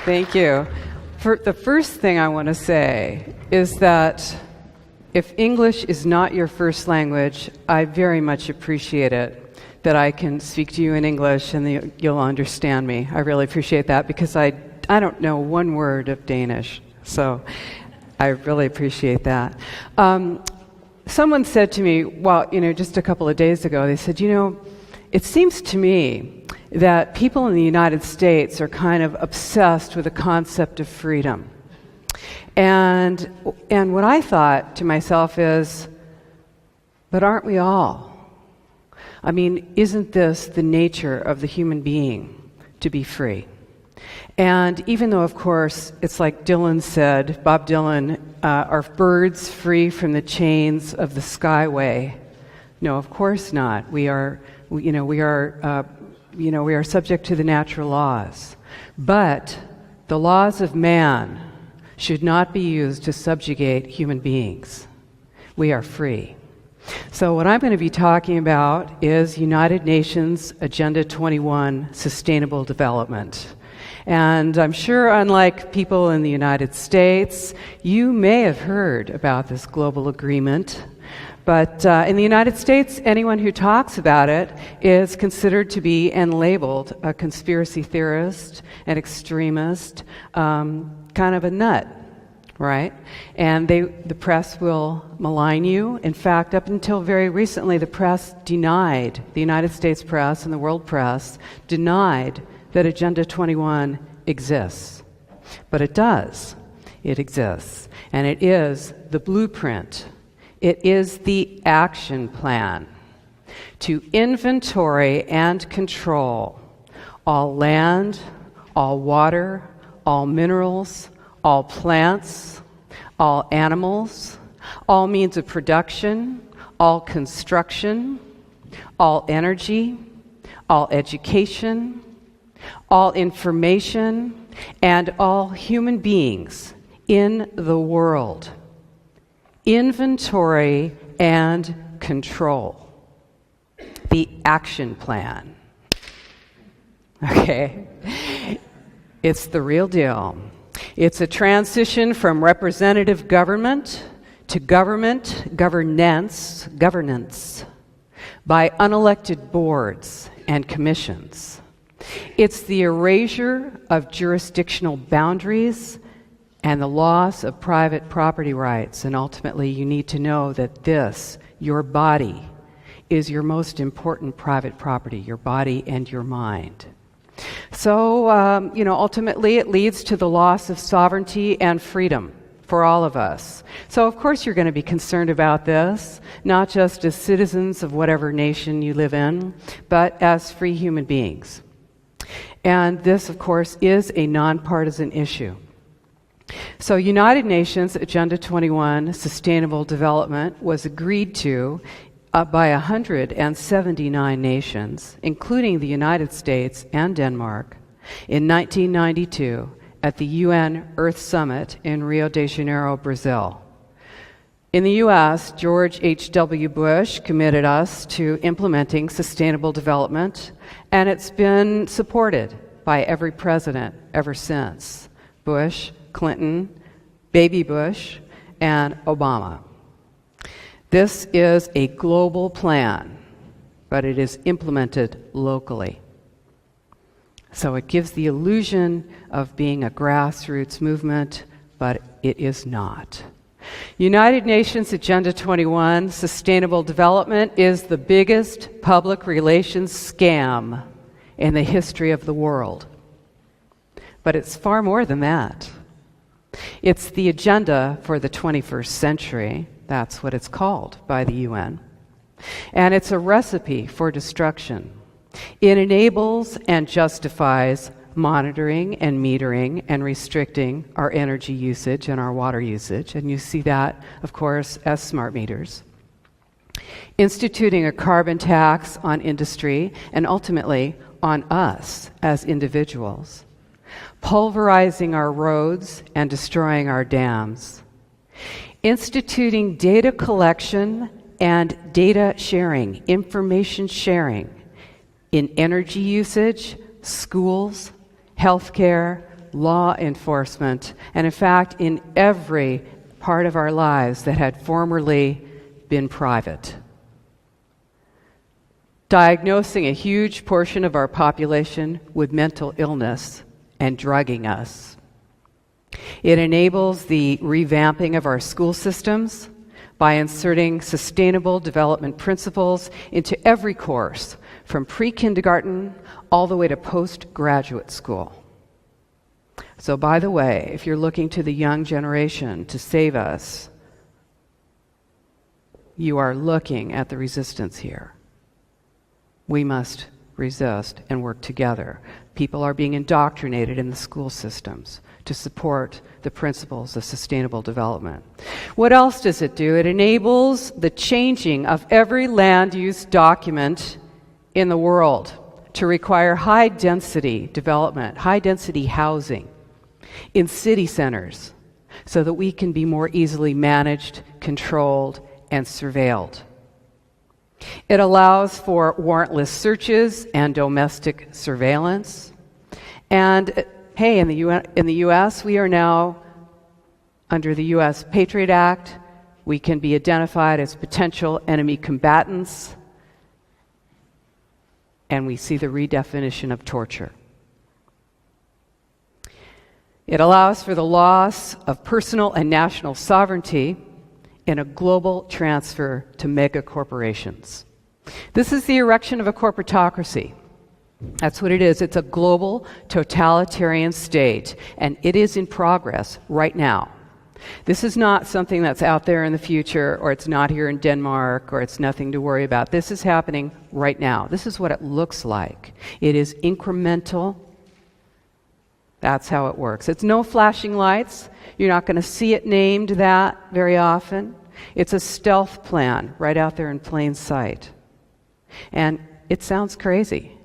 Thank you. The first thing I want to say is that if English is not your first language, I very much appreciate it that I can speak to you in English and you'll understand me. I really appreciate that because I don't know one word of Danish, so I really appreciate that. Someone said to me, just a couple of days ago, they said, it seems to me that people in the United States are kind of obsessed with the concept of freedom. And what I thought to myself is, but aren't we all? I mean, isn't this the nature of the human being, to be free? And even though, of course, it's like Dylan said, Bob Dylan, are birds free from the chains of the skyway? No, of course not. We are subject to the natural laws. But the laws of man should not be used to subjugate human beings. We are free. So what I'm going to be talking about is United Nations Agenda 21 Sustainable Development. And I'm sure, unlike people in the United States, you may have heard about this global agreement. But in the United States, anyone who talks about it is considered to be and labeled a conspiracy theorist, an extremist, kind of a nut, right? And the press will malign you. In fact, up until very recently, the United States press and the world press denied that Agenda 21 exists. But it does. It exists. And it is the blueprint. It is the action plan to inventory and control all land, all water, all minerals, all plants, all animals, all means of production, all construction, all energy, all education, all information, and all human beings in the world. Inventory and control. The action plan. Okay? It's the real deal. It's a transition from representative government to governance by unelected boards and commissions. It's the erasure of jurisdictional boundaries and the loss of private property rights. And ultimately, you need to know that your body, is your most important private property, your body and your mind. So, ultimately it leads to the loss of sovereignty and freedom for all of us. So, of course, you're going to be concerned about this, not just as citizens of whatever nation you live in, but as free human beings. And this, of course, is a nonpartisan issue. So United Nations Agenda 21 Sustainable Development was agreed to by 179 nations, including the United States and Denmark, in 1992 at the UN Earth Summit in Rio de Janeiro, Brazil. In the U.S., George H.W. Bush committed us to implementing sustainable development, and it's been supported by every president ever since. Bush, Clinton, Baby Bush, and Obama. This is a global plan, but it is implemented locally. So it gives the illusion of being a grassroots movement, but it is not. United Nations Agenda 21, Sustainable Development, is the biggest public relations scam in the history of the world. But it's far more than that. It's the agenda for the 21st century. That's what it's called by the UN. And it's a recipe for destruction. It enables and justifies monitoring and metering and restricting our energy usage and our water usage. And you see that, of course, as smart meters. Instituting a carbon tax on industry and ultimately on us as individuals. Pulverizing our roads and destroying our dams. Instituting data collection and data sharing, information sharing in energy usage, schools, healthcare, law enforcement, and in fact, in every part of our lives that had formerly been private. Diagnosing a huge portion of our population with mental illness and drugging us. It enables the revamping of our school systems by inserting sustainable development principles into every course, from pre-kindergarten all the way to postgraduate school. So, by the way, if you're looking to the young generation to save us, you are looking at the resistance here. We must resist and work together. People are being indoctrinated in the school systems to support the principles of sustainable development. What else does it do? It enables the changing of every land use document in the world to require high-density development, high-density housing in city centers so that we can be more easily managed, controlled, and surveilled. It allows for warrantless searches and domestic surveillance. And hey, in the U.S., we are now, under the U.S. Patriot Act, we can be identified as potential enemy combatants, and we see the redefinition of torture. It allows for the loss of personal and national sovereignty in a global transfer to mega corporations. This is the erection of a corporatocracy. That's what it is. It's a global totalitarian state, and it is in progress right now. This is not something that's out there in the future, or it's not here in Denmark, or it's nothing to worry about. This is happening right now. This is what it looks like. It is incremental. That's how it works. It's no flashing lights. You're not going to see it named that very often. It's a stealth plan right out there in plain sight. And it sounds crazy,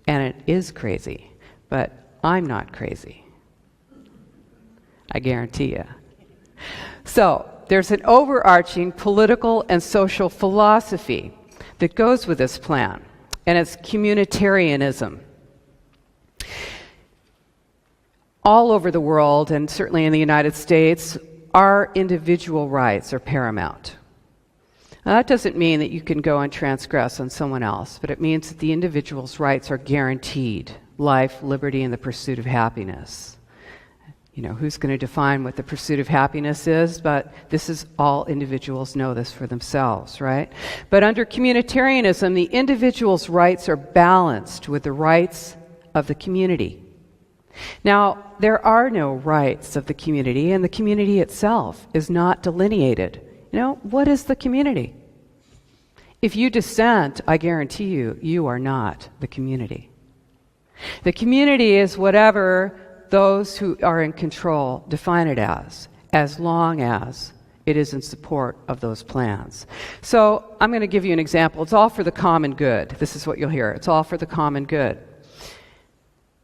and it is crazy, but I'm not crazy. I guarantee you. So, there's an overarching political and social philosophy that goes with this plan, and it's communitarianism. All over the world, and certainly in the United States, our individual rights are paramount. Now, that doesn't mean that you can go and transgress on someone else, but it means that the individual's rights are guaranteed: life, liberty, and the pursuit of happiness. You know, who's going to define what the pursuit of happiness is? But this is all individuals know this for themselves, right? But under communitarianism, the individual's rights are balanced with the rights of the community. Now, there are no rights of the community, and the community itself is not delineated. You know, what is the community? If you dissent, I guarantee you, you are not the community. The community is whatever those who are in control define it as long as it is in support of those plans. So I'm going to give you an example. It's all for the common good. This is what you'll hear. It's all for the common good.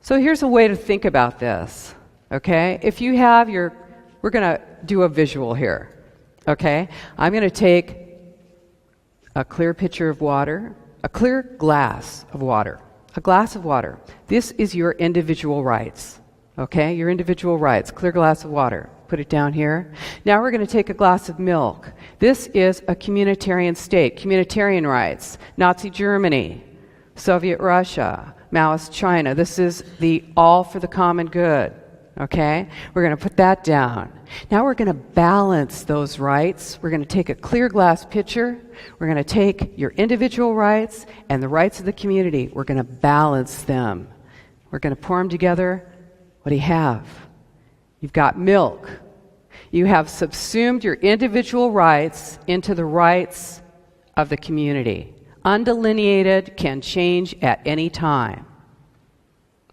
So here's a way to think about this, okay? If you have we're going to do a visual here, okay? I'm going to take a clear pitcher of water, a clear glass of water, a glass of water. This is your individual rights, okay? Your individual rights, clear glass of water. Put it down here. Now we're going to take a glass of milk. This is a communitarian state, communitarian rights, Nazi Germany, Soviet Russia, Maoist China. This is the all for the common good, okay? We're going to put that down. Now we're going to balance those rights. We're going to take a clear glass pitcher. We're going to take your individual rights and the rights of the community. We're going to balance them. We're going to pour them together. What do you have? You've got milk. You have subsumed your individual rights into the rights of the community. Undelineated, can change at any time.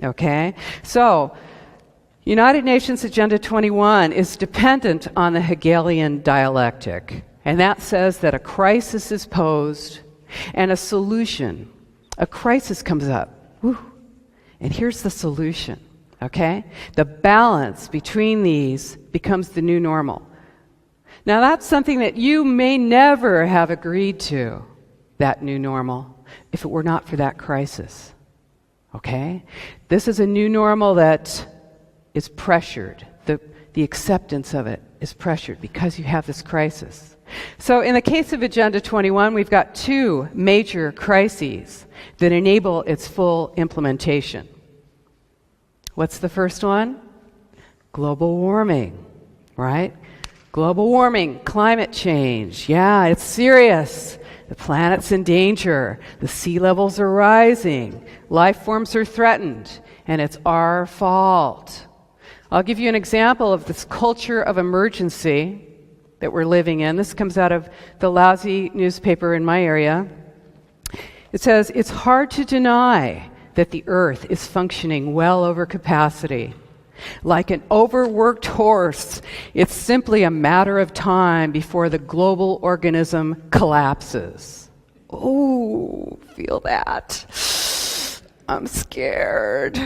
Okay? So, United Nations Agenda 21 is dependent on the Hegelian dialectic. And that says that a crisis is posed and a solution. A crisis comes up. Woo. And here's the solution. Okay? The balance between these becomes the new normal. Now, that's something that you may never have agreed to, that new normal, if it were not for that crisis. Okay? This is a new normal that is pressured. The acceptance of it is pressured because you have this crisis. So in the case of Agenda 21, we've got two major crises that enable its full implementation. What's the first one? Global warming, right? Global warming, climate change. Yeah, it's serious. The planet's in danger. The sea levels are rising. Life forms are threatened. And it's our fault. I'll give you an example of this culture of emergency that we're living in. This comes out of the lousy newspaper in my area. It says, it's hard to deny that the Earth is functioning well over capacity. Like an overworked horse, it's simply a matter of time before the global organism collapses. Ooh, feel that. I'm scared.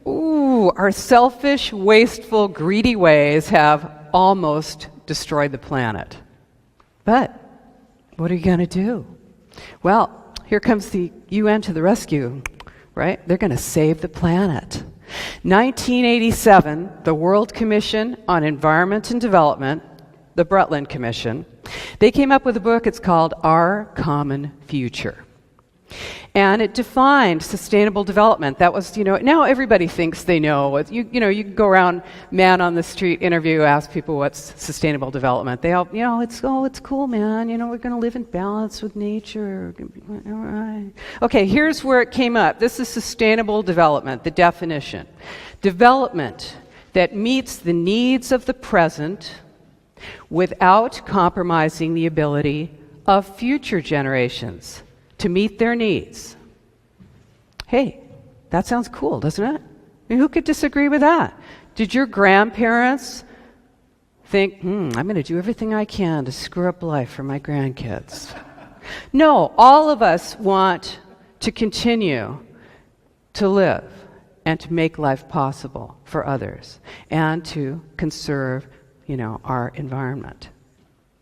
Ooh, our selfish, wasteful, greedy ways have almost destroyed the planet. But what are you going to do? Well, here comes the UN to the rescue, right? They're going to save the planet. 1987, the World Commission on Environment and Development, the Brundtland Commission, they came up with a book. It's called Our Common Future. And it defined sustainable development. That was, now everybody thinks they know. You can go around, man on the street, interview, ask people what's sustainable development. They all, it's cool, man. We're going to live in balance with nature. All right. Okay, here's where it came up. This is sustainable development, the definition. Development that meets the needs of the present without compromising the ability of future generations to meet their needs. Hey, that sounds cool, doesn't it? I mean, who could disagree with that? Did your grandparents think, I'm going to do everything I can to screw up life for my grandkids? No, all of us want to continue to live and to make life possible for others and to conserve, our environment.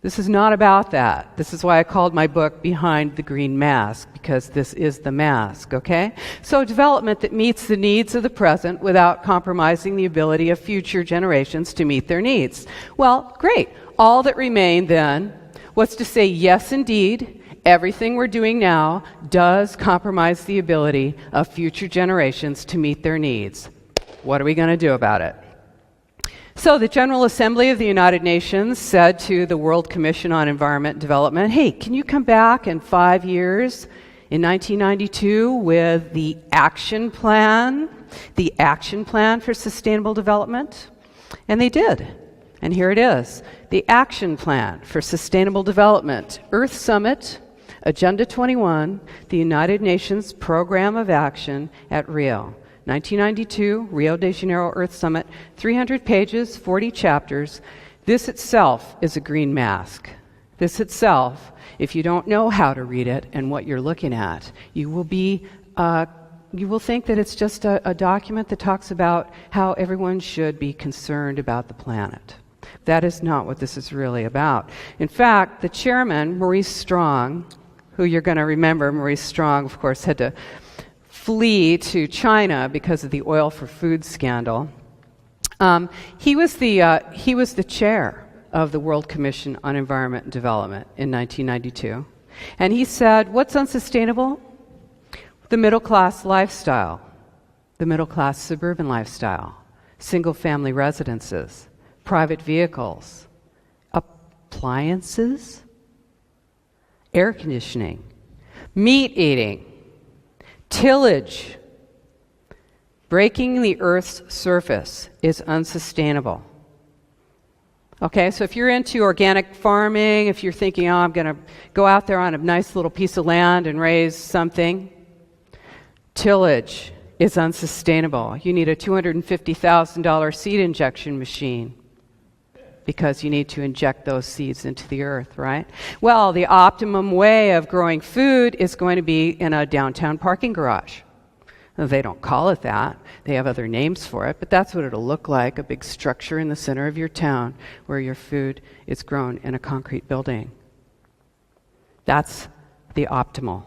This is not about that. This is why I called my book Behind the Green Mask, because this is the mask, okay? So development that meets the needs of the present without compromising the ability of future generations to meet their needs. Well, great. All that remained then was to say, yes, indeed, everything we're doing now does compromise the ability of future generations to meet their needs. What are we going to do about it? So the General Assembly of the United Nations said to the World Commission on Environment and Development, hey, can you come back in 5 years, in 1992, with the action plan for sustainable development? And they did. And here it is, the action plan for sustainable development, Earth Summit, Agenda 21, the United Nations Program of Action at Rio. 1992, Rio de Janeiro Earth Summit, 300 pages, 40 chapters. This itself is a green mask. This itself, if you don't know how to read it and what you're looking at, you will think that it's just a document that talks about how everyone should be concerned about the planet. That is not what this is really about. In fact, the chairman, Maurice Strong, who you're going to remember, Maurice Strong, of course, had to flee to China because of the oil for food scandal. He was the chair of the World Commission on Environment and Development in 1992. And he said, what's unsustainable? The middle-class lifestyle, the middle-class suburban lifestyle, single-family residences, private vehicles, appliances, air conditioning, meat eating, tillage. Breaking the Earth's surface is unsustainable. Okay, so if you're into organic farming, if you're thinking, I'm going to go out there on a nice little piece of land and raise something, tillage is unsustainable. You need a $250,000 seed injection machine because you need to inject those seeds into the earth, right? Well, the optimum way of growing food is going to be in a downtown parking garage. Now, they don't call it that. They have other names for it, but that's what it'll look like, a big structure in the center of your town where your food is grown in a concrete building. That's the optimal.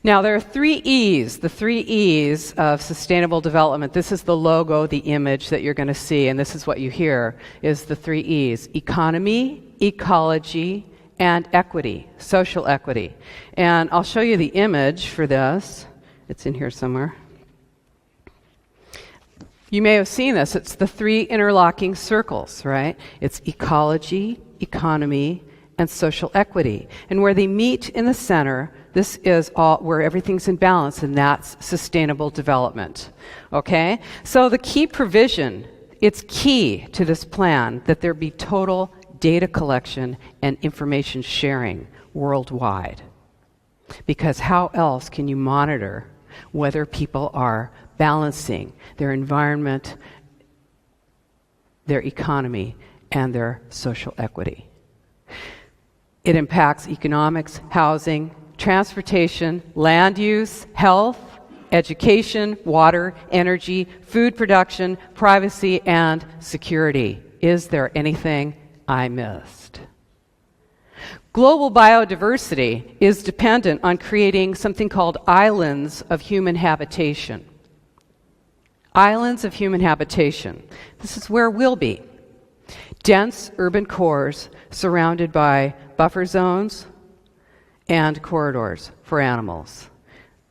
Now, there are 3 E's, the 3 E's of sustainable development. This is the logo, the image that you're going to see, and this is what you hear, is the 3 E's: economy, ecology, and equity, social equity. And I'll show you the image for this. It's in here somewhere. You may have seen this. It's the 3 interlocking circles, right? It's ecology, economy, and social equity. And where they meet in the center, this is all where everything's in balance, and that's sustainable development. Okay? So the key provision, it's key to this plan that there be total data collection and information sharing worldwide. Because how else can you monitor whether people are balancing their environment, their economy, and their social equity? It impacts economics, housing, transportation, land use, health, education, water, energy, food production, privacy, and security. Is there anything I missed? Global biodiversity is dependent on creating something called islands of human habitation. Islands of human habitation. This is where we'll be. Dense urban cores surrounded by buffer zones and corridors for animals.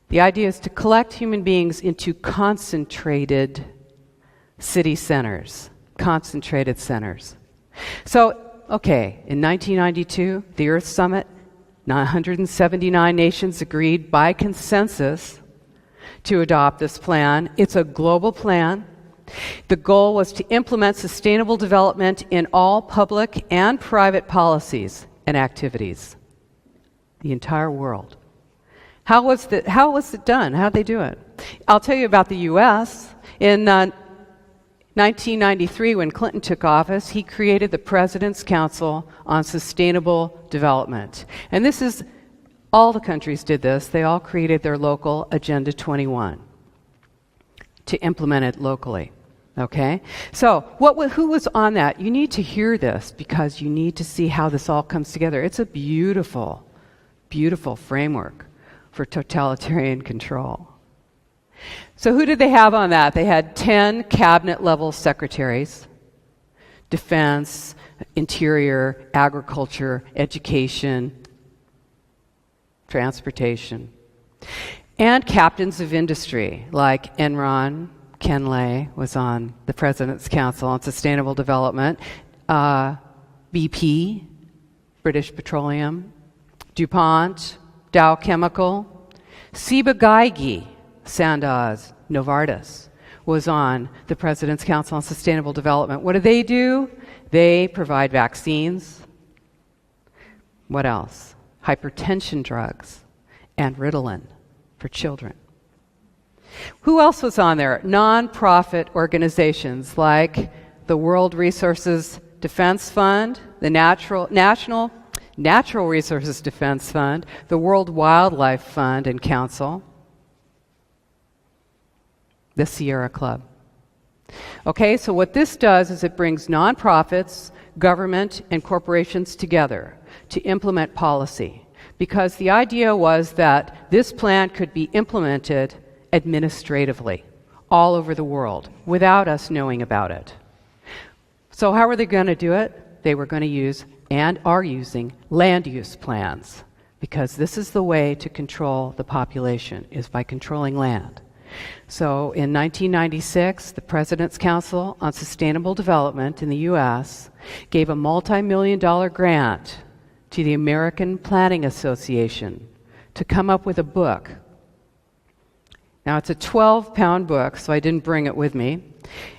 The idea is to collect human beings into concentrated city centers. Concentrated centers. So, okay, in 1992, the Earth Summit, 179 nations agreed by consensus to adopt this plan. It's a global plan. The goal was to implement sustainable development in all public and private policies and activities. The entire world. How was it done? How did they do it? I'll tell you about the U.S. In 1993, when Clinton took office, he created the President's Council on Sustainable Development. And this is, all the countries did this. They all created their local Agenda 21 to implement it locally. Okay? So, who was on that? You need to hear this because you need to see how this all comes together. It's a beautiful, beautiful framework for totalitarian control. So who did they have on that? They had 10 cabinet-level secretaries: defense, interior, agriculture, education, transportation, and captains of industry like Enron. Ken Lay was on the President's Council on Sustainable Development. BP, British Petroleum, DuPont, Dow Chemical, Ciba-Geigy, Sandoz, Novartis was on the President's Council on Sustainable Development. What do? They provide vaccines. What else? Hypertension drugs and Ritalin for children. Who else was on there? Non-profit organizations like the World Resources Defense Fund, the National Resources Defense Fund, the World Wildlife Fund and Council, the Sierra Club. Okay, so what this does is it brings nonprofits, government, and corporations together to implement policy. Because the idea was that this plan could be implemented administratively all over the world without us knowing about it. So how are they going to do it? They were going to use and are using land use plans, because this is the way to control the population, is by controlling land. So in 1996, the President's Council on Sustainable Development in the U.S. gave a multi-million-dollar grant to the American Planning Association to come up with a book. Now, it's a 12-pound book, so I didn't bring it with me.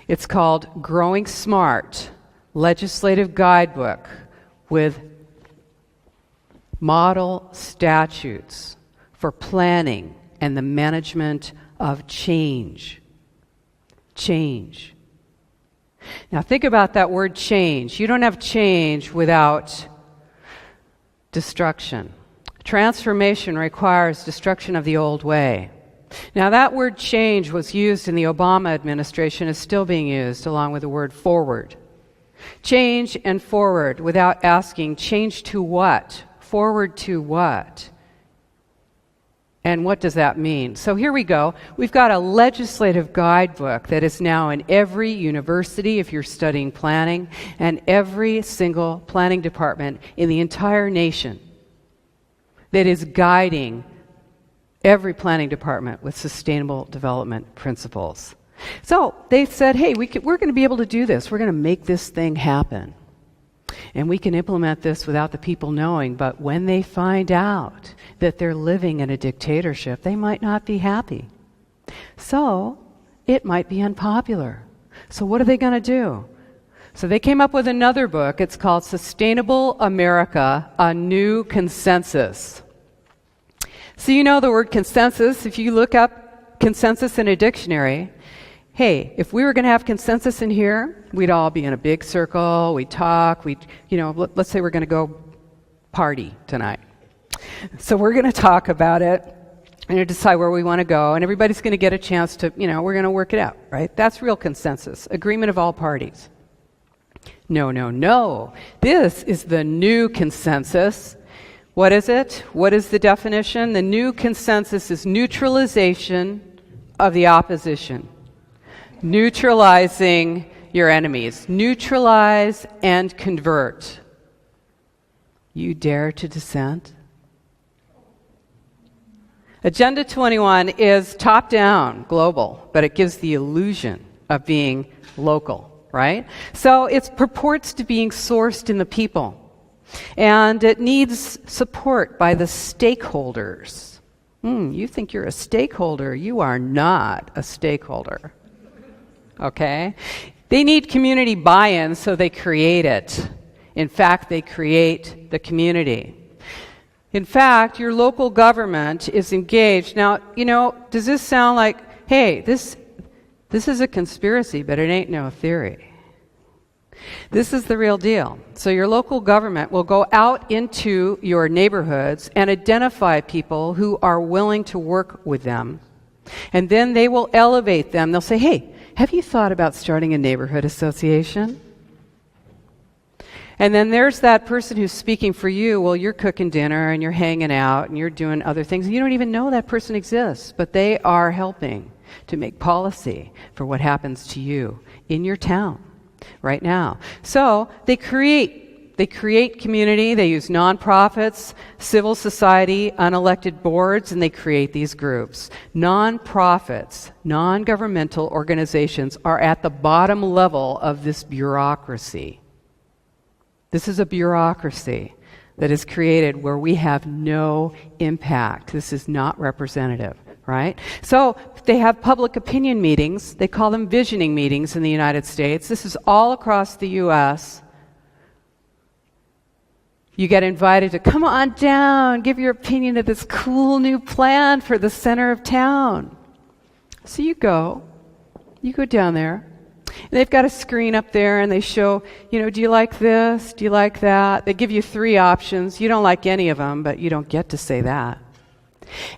It's called Growing Smart, Legislative Guidebook with model statutes for planning and the management of change. Change. Now, think about that word change. You don't have change without destruction. Transformation requires destruction of the old way. Now, that word change was used in the Obama administration, is still being used, along with the word forward. Change and forward without asking, change to what? Forward to what? And what does that mean? So here we go. We've got a legislative guidebook that is now in every university if you're studying planning, and every single planning department in the entire nation that is guiding every planning department with sustainable development principles. So they said, hey, we're going to be able to do this. We're going to make this thing happen. And we can implement this without the people knowing, but when they find out that they're living in a dictatorship, they might not be happy. So it might be unpopular. So what are they going to do? So they came up with another book. It's called Sustainable America, A New Consensus. So you know the word consensus. If you look up consensus in a dictionary, hey, if we were going to have consensus in here, we'd all be in a big circle, we'd talk, let's say we're going to go party tonight. So we're going to talk about it and decide where we want to go, and everybody's going to get a chance to, we're going to work it out, right? That's real consensus, agreement of all parties. No. This is the new consensus. What is it? What is the definition? The new consensus is neutralization of the opposition. Neutralizing your enemies. Neutralize and convert. You dare to dissent? Agenda 21 is top-down, global, but it gives the illusion of being local, right? So it purports to being sourced in the people. And it needs support by the stakeholders. You think you're a stakeholder. You are not a stakeholder. Okay? They need community buy-in, so they create it. In fact, they create the community. In fact, your local government is engaged. Now, does this sound like, hey, this is a conspiracy, but it ain't no theory. This is the real deal. So your local government will go out into your neighborhoods and identify people who are willing to work with them. And then they will elevate them. They'll say, hey, have you thought about starting a neighborhood association? And then there's that person who's speaking for you. Well, you're cooking dinner and you're hanging out and you're doing other things. You don't even know that person exists, but they are helping to make policy for what happens to you in your town right now. So they create community. They use nonprofits, civil society, unelected boards, and they create these groups. Nonprofits, non-governmental organizations are at the bottom level of this bureaucracy. This is a bureaucracy that is created where we have no impact. This is not representative, right? So they have public opinion meetings. They call them visioning meetings in the United States. This is all across the U.S. You get invited to come on down, give your opinion of this cool new plan for the center of town. So you go down there. And they've got a screen up there and they show, do you like this? Do you like that? They give you 3 options. You don't like any of them, but you don't get to say that.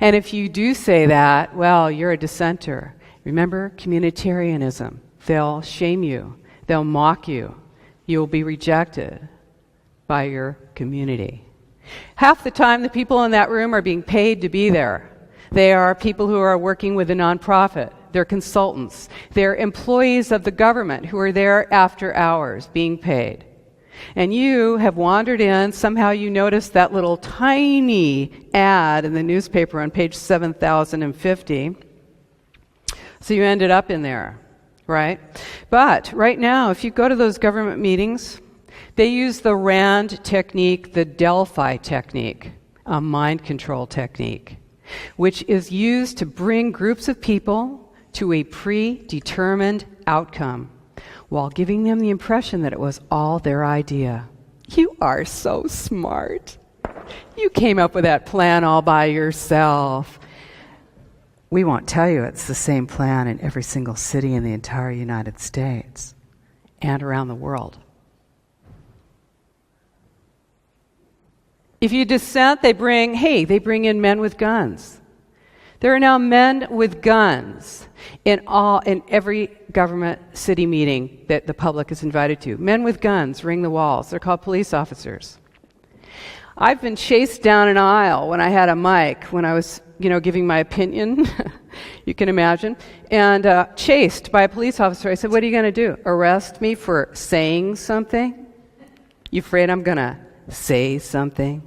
And if you do say that, well, you're a dissenter. Remember, communitarianism. They'll shame you. They'll mock you. You'll be rejected by your community. Half the time, the people in that room are being paid to be there. They are people who are working with a nonprofit. They're consultants. They're employees of the government who are there after hours being paid. And you have wandered in. Somehow you noticed that little tiny ad in the newspaper on page 7050. So you ended up in there, right? But right now, if you go to those government meetings, they use the RAND technique, the Delphi technique, a mind control technique, which is used to bring groups of people to a predetermined outcome while giving them the impression that it was all their idea. You are so smart. You came up with that plan all by yourself. We won't tell you it's the same plan in every single city in the entire United States and around the world. If you dissent, they bring in men with guns. There are now men with guns in every government city meeting that the public is invited to. Men with guns ring the walls. They're called police officers. I've been chased down an aisle when I had a mic, when I was giving my opinion, you can imagine, and chased by a police officer. I said, what are you going to do? Arrest me for saying something? You afraid I'm going to say something?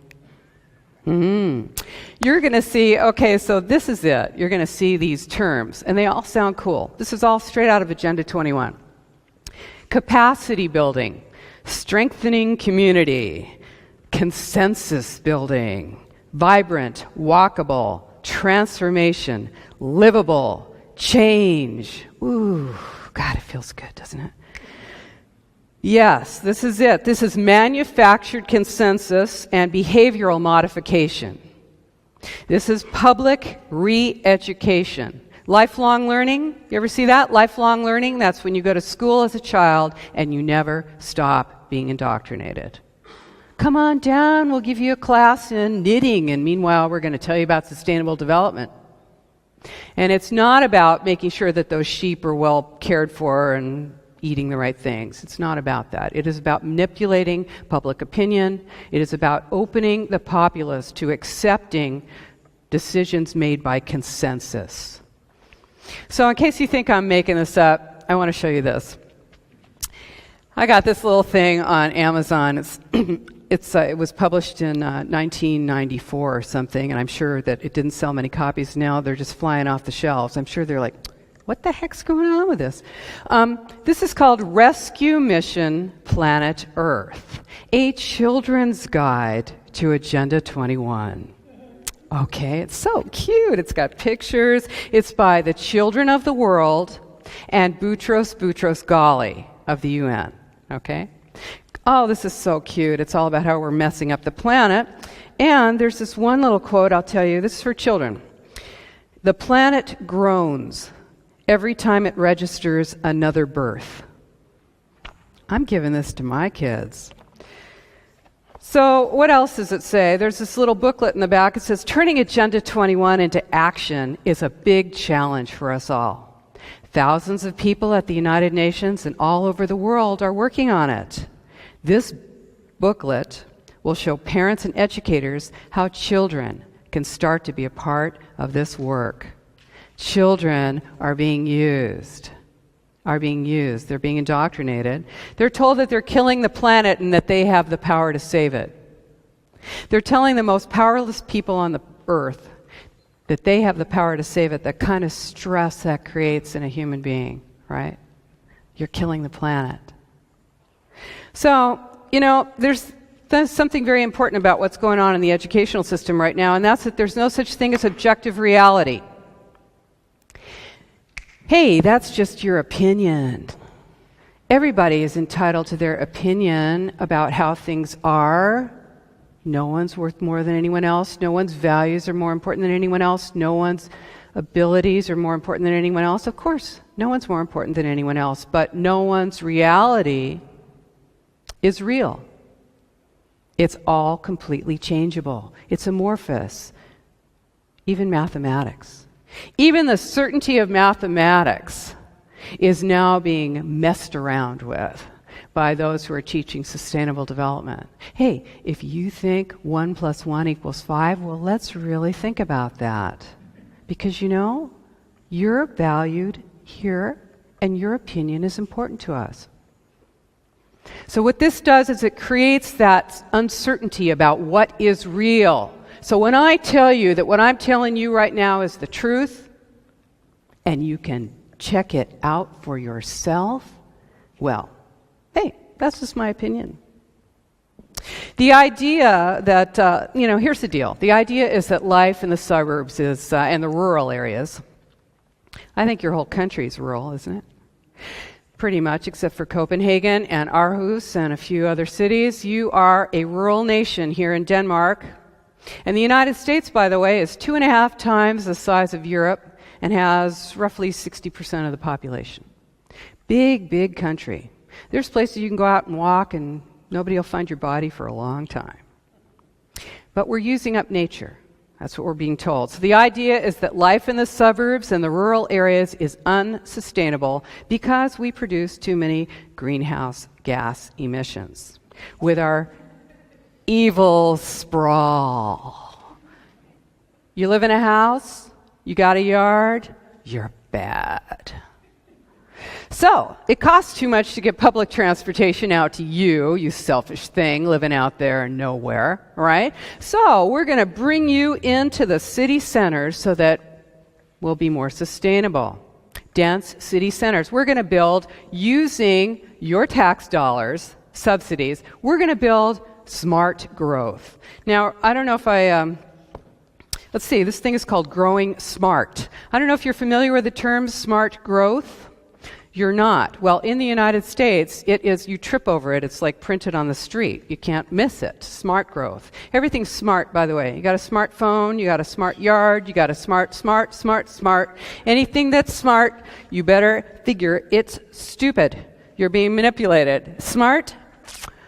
You're going to see, okay, so this is it. You're going to see these terms, and they all sound cool. This is all straight out of Agenda 21. Capacity building, strengthening community, consensus building, vibrant, walkable, transformation, livable, change. Ooh, God, it feels good, doesn't it? Yes, this is it. This is manufactured consensus and behavioral modification. This is public re-education. Lifelong learning, you ever see that? Lifelong learning, that's when you go to school as a child and you never stop being indoctrinated. Come on down, we'll give you a class in knitting, and meanwhile we're going to tell you about sustainable development. And it's not about making sure that those sheep are well cared for and eating the right things. It's not about that. It is about manipulating public opinion. It is about opening the populace to accepting decisions made by consensus. So in case you think I'm making this up, I want to show you this. I got this little thing on Amazon. It was published in 1994 or something, and I'm sure that it didn't sell many copies. Now they're just flying off the shelves. I'm sure they're like, what the heck's going on with this? This is called Rescue Mission Planet Earth, a children's guide to Agenda 21. Okay, it's so cute. It's got pictures. It's by the Children of the World and Boutros Ghali of the UN. Okay? Oh, this is so cute. It's all about how we're messing up the planet. And there's this one little quote I'll tell you. This is for children. The planet groans every time it registers another birth. I'm giving this to my kids. So what else does it say? There's this little booklet in the back. It says, turning Agenda 21 into action is a big challenge for us all. Thousands of people at the United Nations and all over the world are working on it. This booklet will show parents and educators how children can start to be a part of this work. Children are being used. They're being indoctrinated. They're told that they're killing the planet and that they have the power to save it. They're telling the most powerless people on the earth that they have the power to save it, the kind of stress that creates in a human being, right? You're killing the planet. So, there's something very important about what's going on in the educational system right now, and that's that there's no such thing as objective reality. Hey, that's just your opinion. Everybody is entitled to their opinion about how things are. No one's worth more than anyone else. No one's values are more important than anyone else. No one's abilities are more important than anyone else. Of course, no one's more important than anyone else, but no one's reality is real. It's all completely changeable. It's amorphous. Even mathematics. Even the certainty of mathematics is now being messed around with by those who are teaching sustainable development. Hey, if you think 1 + 1 = 5, well, let's really think about that. Because you're valued here and your opinion is important to us. So what this does is it creates that uncertainty about what is real. So when I tell you that what I'm telling you right now is the truth, and you can check it out for yourself, well, hey, that's just my opinion. The idea that, here's the deal. The idea is that life in the suburbs is, and the rural areas, I think your whole country is rural, isn't it? Pretty much, except for Copenhagen and Aarhus and a few other cities. You are a rural nation here in Denmark. And the United States, by the way, is 2.5 times the size of Europe and has roughly 60% of the population. Big, big country. There's places you can go out and walk and nobody will find your body for a long time. But we're using up nature. That's what we're being told. So the idea is that life in the suburbs and the rural areas is unsustainable because we produce too many greenhouse gas emissions. With our evil sprawl. You live in a house? You got a yard? You're bad. So, it costs too much to get public transportation out to you, you selfish thing living out there nowhere, right? So, we're going to bring you into the city centers so that we'll be more sustainable. Dense city centers. We're going to build using your tax dollars, subsidies. We're going to build smart growth. Now, I don't know if let's see, this thing is called growing smart. I don't know if you're familiar with the term smart growth. You're not. Well, in the United States, it is, you trip over it. It's like printed on the street. You can't miss it. Smart growth. Everything's smart, by the way. You got a smartphone, you got a smart yard, you got a smart. Anything that's smart, you better figure it's stupid. You're being manipulated. Smart?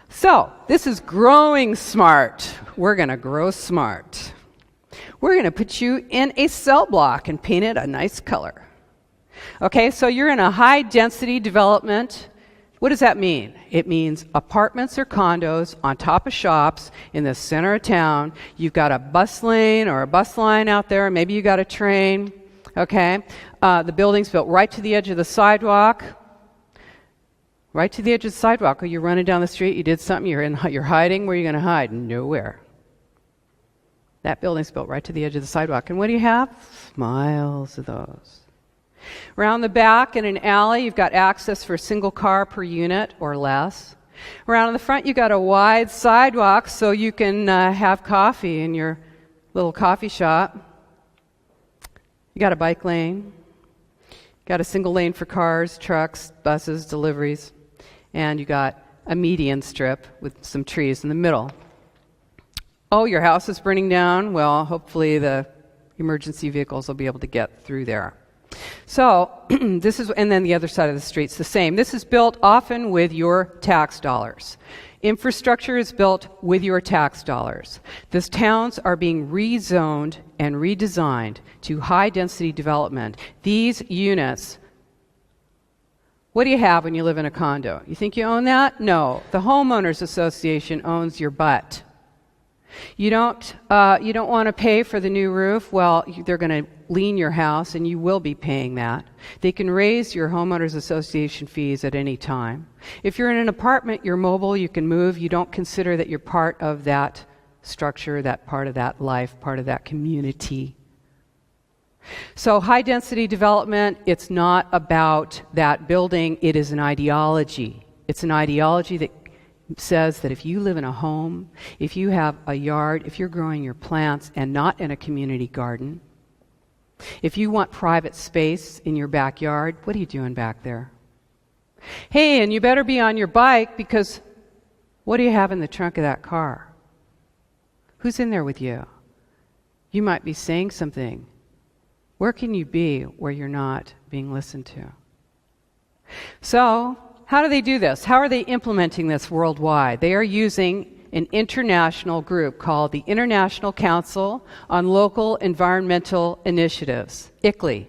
So, this is growing smart. We're going to grow smart. We're going to put you in a cell block and paint it a nice color. Okay, so you're in a high-density development. What does that mean? It means apartments or condos on top of shops in the center of town. You've got a bus lane or a bus line out there. Maybe you got a train. Okay, the building's built right to the edge of the sidewalk. Right to the edge of the sidewalk. Or you're running down the street. You did something. You're hiding. Where are you going to hide? Nowhere. That building's built right to the edge of the sidewalk. And what do you have? Miles of those. Around the back in an alley, you've got access for a single car per unit or less. Around in the front, you've got a wide sidewalk so you can have coffee in your little coffee shop. You got a bike lane. Got a single lane for cars, trucks, buses, deliveries. And you got a median strip with some trees in the middle. Oh, your house is burning down? Well, hopefully the emergency vehicles will be able to get through there. So, this is, and then the other side of the street's the same. This is built often with your tax dollars. Infrastructure is built with your tax dollars. These towns are being rezoned and redesigned to high-density development. These units, what do you have when you live in a condo? You think you own that? No. The homeowners association owns your butt. You don't want to pay for the new roof? Well, they're going to lien your house, and you will be paying that. They can raise your homeowners association fees at any time. If you're in an apartment, you're mobile, you can move. You don't consider that you're part of that structure, that part of that life, part of that community. So high-density development, it's not about that building. It is an ideology. It's an ideology that says that if you live in a home, if you have a yard, if you're growing your plants and not in a community garden, if you want private space in your backyard, what are you doing back there? Hey, and you better be on your bike because what do you have in the trunk of that car? Who's in there with you? You might be saying something. Where can you be where you're not being listened to? So, how do they do this? How are they implementing this worldwide? They are using an international group called the International Council on Local Environmental Initiatives, ICLEI.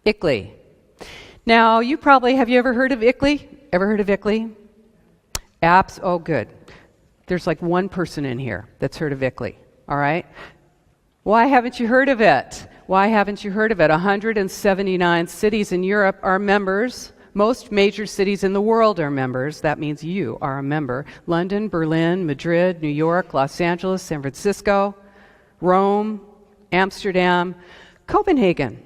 ICLEI. Now, have you ever heard of ICLEI? Ever heard of ICLEI? Apps? Oh, good. There's like one person in here that's heard of ICLEI, all right? Why haven't you heard of it? Why haven't you heard of it? 179 cities in Europe are members. Most major cities in the world are members. That means you are a member. London, Berlin, Madrid, New York, Los Angeles, San Francisco, Rome, Amsterdam, Copenhagen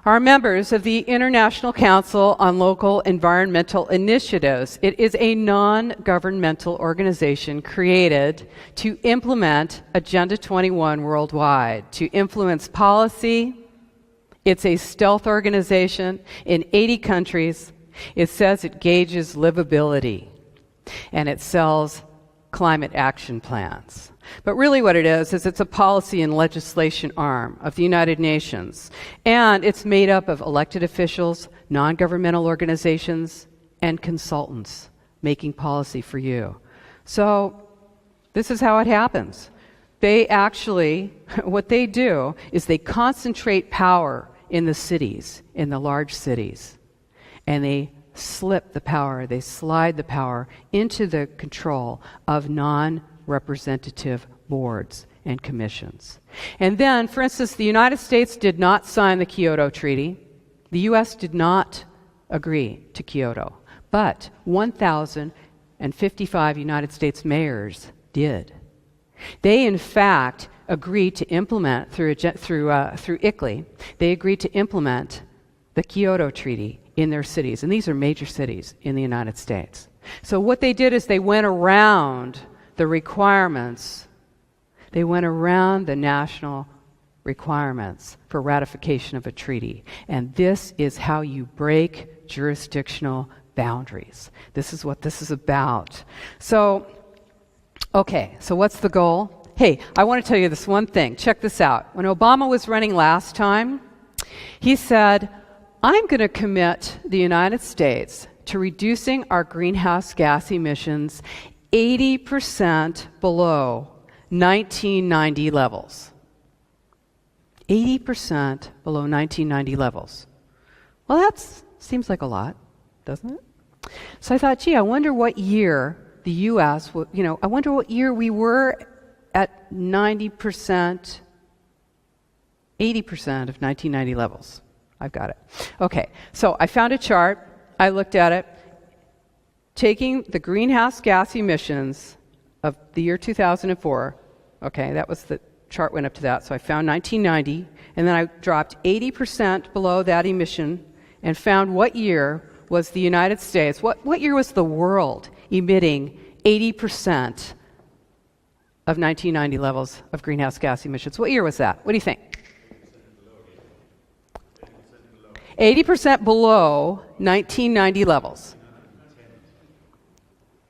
are members of the International Council on Local Environmental Initiatives. It is a non-governmental organization created to implement Agenda 21 worldwide, to influence policy. It's a stealth organization in 80 countries. It says it gauges livability, and it sells climate action plans. But really what it is it's a policy and legislation arm of the United Nations. And it's made up of elected officials, non-governmental organizations, and consultants making policy for you. So this is how it happens. They actually, what they do is they concentrate power in the cities, in the large cities, and they slip the power, they slide the power into the control of non-representative boards and commissions. And then, for instance, the United States did not sign the Kyoto Treaty. The U.S. did not agree to Kyoto, but 1,055 United States mayors did. They, in fact, agreed to implement through ICLEI, they agreed to implement the Kyoto Treaty in their cities, and these are major cities in the United States. So what they did is they went around the requirements, they went around the national requirements for ratification of a treaty. And this is how you break jurisdictional boundaries. This is what this is about. So, okay, so what's the goal? Hey, I want to tell you this one thing. Check this out. When Obama was running last time, he said, I'm going to commit the United States to reducing our greenhouse gas emissions 80% below 1990 levels. 80% below 1990 levels. Well, that seems like a lot, doesn't it? So I thought, gee, I wonder what year the U.S., I wonder what year we were at 90%, 80% of 1990 levels. I've got it. Okay, so I found a chart. I looked at it. Taking the greenhouse gas emissions of the year 2004, okay, that was the chart went up to that, so I found 1990, and then I dropped 80% below that emission and found what year was the United States, what year was the world emitting 80% of 1990 levels of greenhouse gas emissions? What year was that? What do you think? 80% below 1990 levels.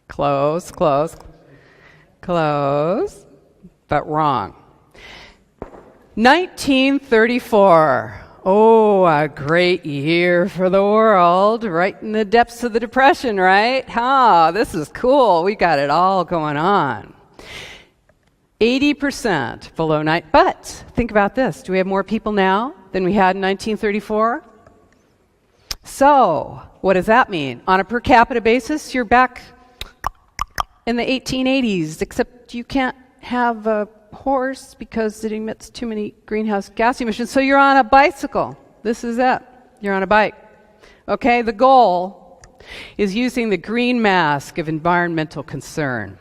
Close, but wrong. 1934. Oh, a great year for the world, right in the depths of the Depression, right? This is cool. We got it all going on. 80% below 90. But think about this. Do we have more people now than we had in 1934? So, what does that mean? On a per capita basis, you're back in the 1880s, except you can't have a horse because it emits too many greenhouse gas emissions. So you're on a bicycle. This is it. You're on a bike. Okay, the goal is using the green mask of environmental concern.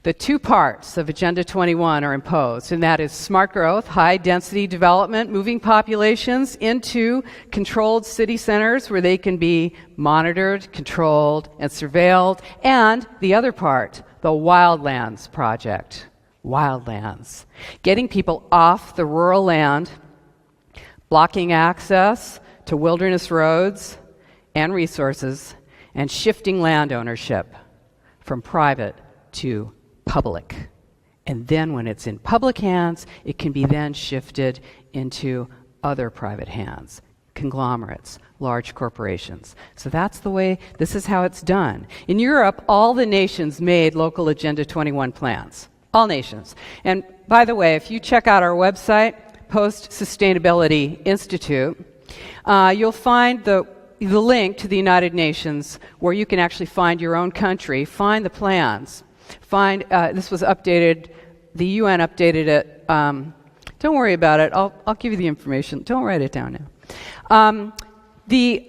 The two parts of Agenda 21 are imposed, and that is smart growth, high-density development, moving populations into controlled city centers where they can be monitored, controlled, and surveilled, and the other part, the Wildlands Project. Wildlands. Getting people off the rural land, blocking access to wilderness roads and resources, and shifting land ownership from private to public. And then when it's in public hands, it can be then shifted into other private hands, conglomerates, large corporations. So that's the way, this is how it's done. In Europe, all the nations made local Agenda 21 plans. All nations. And by the way, if you check out our website, Post Sustainability Institute, you'll find the link to the United Nations where you can actually find your own country, find the plans. This was updated, the UN updated it. Don't worry about it. I'll give you the information. Don't write it down now.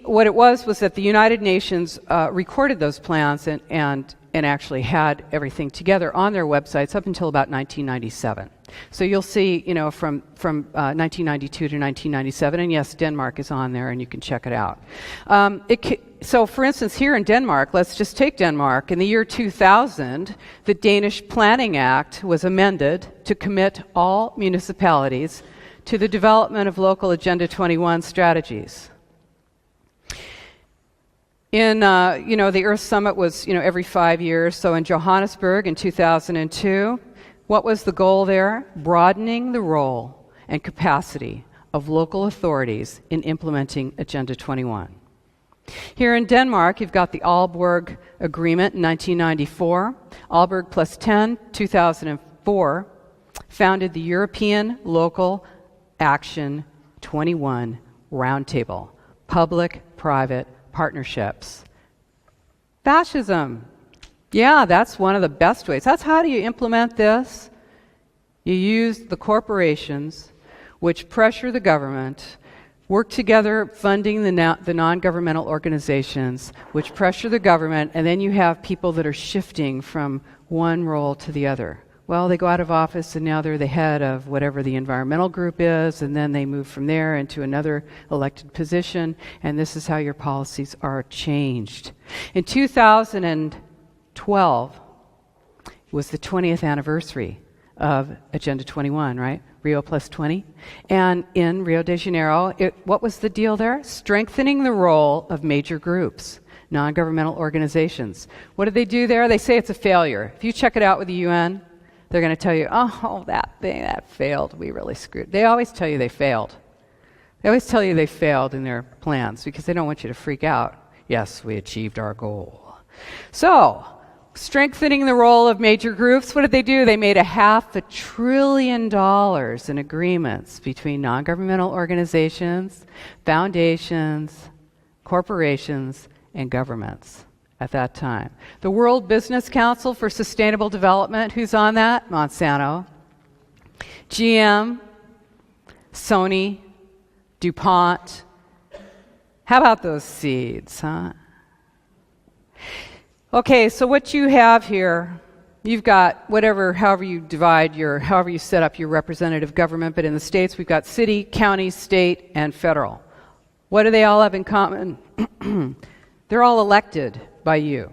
What it was that the United Nations recorded those plans and actually had everything together on their websites up until about 1997. So you'll see, from 1992 to 1997, and yes, Denmark is on there, and you can check it out. So, for instance, here in Denmark, let's just take Denmark. In the year 2000, the Danish Planning Act was amended to commit all municipalities to the development of local Agenda 21 strategies. In, the Earth Summit was, every 5 years. So in Johannesburg in 2002, what was the goal there? Broadening the role and capacity of local authorities in implementing Agenda 21. Here in Denmark, you've got the Aalborg Agreement in 1994. Aalborg plus 10, 2004, founded the European Local Action 21 Roundtable, public-private partnerships. Fascism. Yeah, that's one of the best ways. That's how do you implement this? You use the corporations, which pressure the government, work together funding the non-governmental organizations, which pressure the government, and then you have people that are shifting from one role to the other. Well, they go out of office and now they're the head of whatever the environmental group is, and then they move from there into another elected position, and this is how your policies are changed. In 2012 was the 20th anniversary of Agenda 21, right? Rio Plus 20. And in Rio de Janeiro, what was the deal there? Strengthening the role of major groups, non-governmental organizations. What did they do there? They say it's a failure. If you check it out with the UN, they're going to tell you, oh, that failed. We really screwed. They always tell you they failed. They always tell you they failed in their plans because they don't want you to freak out. Yes, we achieved our goal. So, strengthening the role of major groups, what did they do? They made $500 billion in agreements between non-governmental organizations, foundations, corporations, and governments at that time. The World Business Council for Sustainable Development, who's on that? Monsanto. GM, Sony, DuPont. How about those seeds, huh? Okay, so what you have here, you've got however you set up your representative government, but in the states we've got city, county, state, and federal. What do they all have in common? They're all elected by you.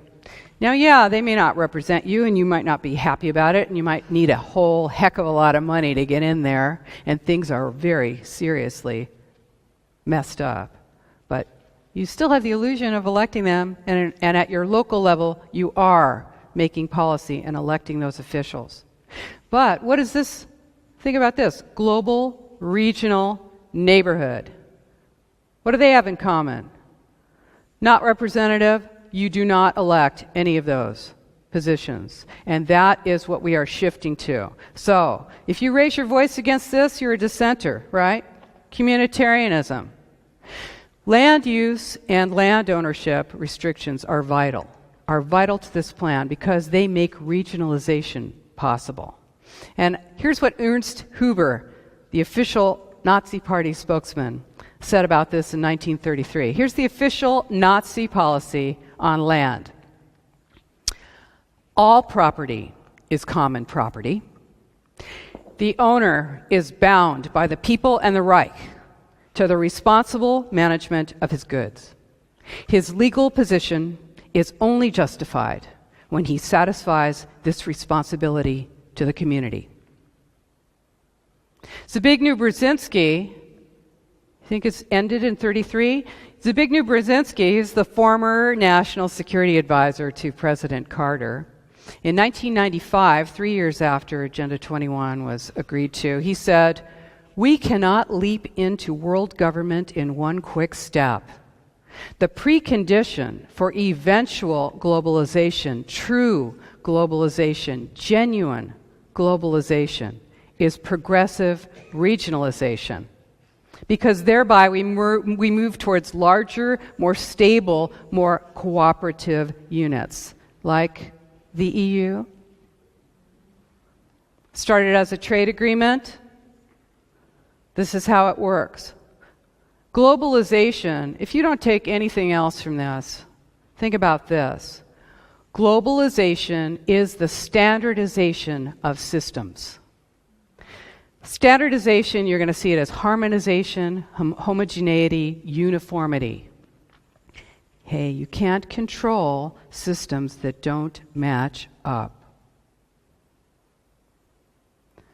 Now, yeah, they may not represent you, and you might not be happy about it, and you might need a whole heck of a lot of money to get in there, and things are very seriously messed up. But you still have the illusion of electing them, and at your local level, you are making policy and electing those officials. But what is this? Think about this. Global, regional, neighborhood. What do they have in common? Not representative. You do not elect any of those positions. And that is what we are shifting to. So, if you raise your voice against this, you're a dissenter, right? Communitarianism. Land use and land ownership restrictions are vital to this plan because they make regionalization possible. And here's what Ernst Huber, the official Nazi Party spokesman, said about this in 1933. Here's the official Nazi policy on land. All property is common property. The owner is bound by the people and the Reich to the responsible management of his goods. His legal position is only justified when he satisfies this responsibility to the community. Zbigniew Brzezinski, I think it's ended in 33. Zbigniew Brzezinski is the former national security advisor to President Carter. In 1995, 3 years after Agenda 21 was agreed to, he said, "We cannot leap into world government in one quick step. The precondition for eventual globalization, true globalization, genuine globalization, is progressive regionalization. Because thereby we move towards larger, more stable, more cooperative units, like the EU. Started as a trade agreement. This is how it works. Globalization, if you don't take anything else from this, think about this. Globalization is the standardization of systems. Standardization, you're going to see it as harmonization, homogeneity, uniformity. Hey, you can't control systems that don't match up.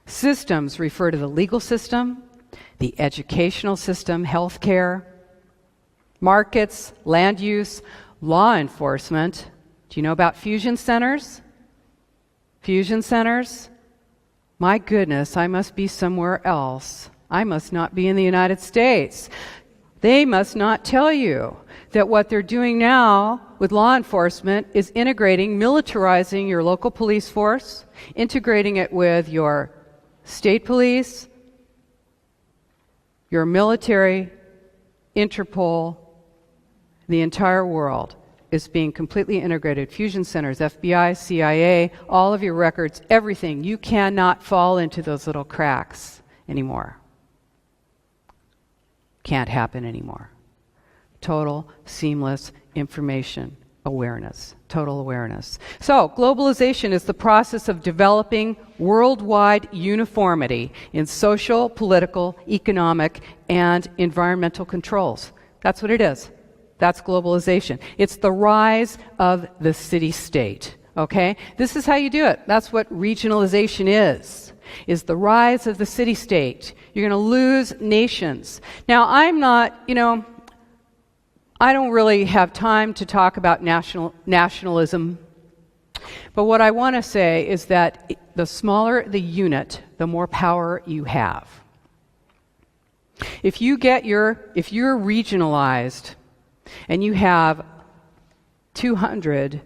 Systems refer to the legal system, the educational system, healthcare, markets, land use, law enforcement. Do you know about fusion centers? Fusion centers? My goodness, I must be somewhere else. I must not be in the United States. They must not tell you that what they're doing now with law enforcement is integrating, militarizing your local police force, integrating it with your state police, your military, Interpol, the entire world. is being completely integrated. Fusion centers, FBI, CIA, all of your records, everything. You cannot fall into those little cracks anymore. Can't happen anymore. Total, seamless information awareness, total awareness. So, globalization is the process of developing worldwide uniformity in social, political, economic, and environmental controls. That's what it is. That's globalization. It's the rise of the city-state, okay? This is how you do it. That's what regionalization is the rise of the city-state. You're going to lose nations. Now, I'm not, I don't really have time to talk about nationalism, but what I want to say is that the smaller the unit, the more power you have. If you're regionalized and you have 200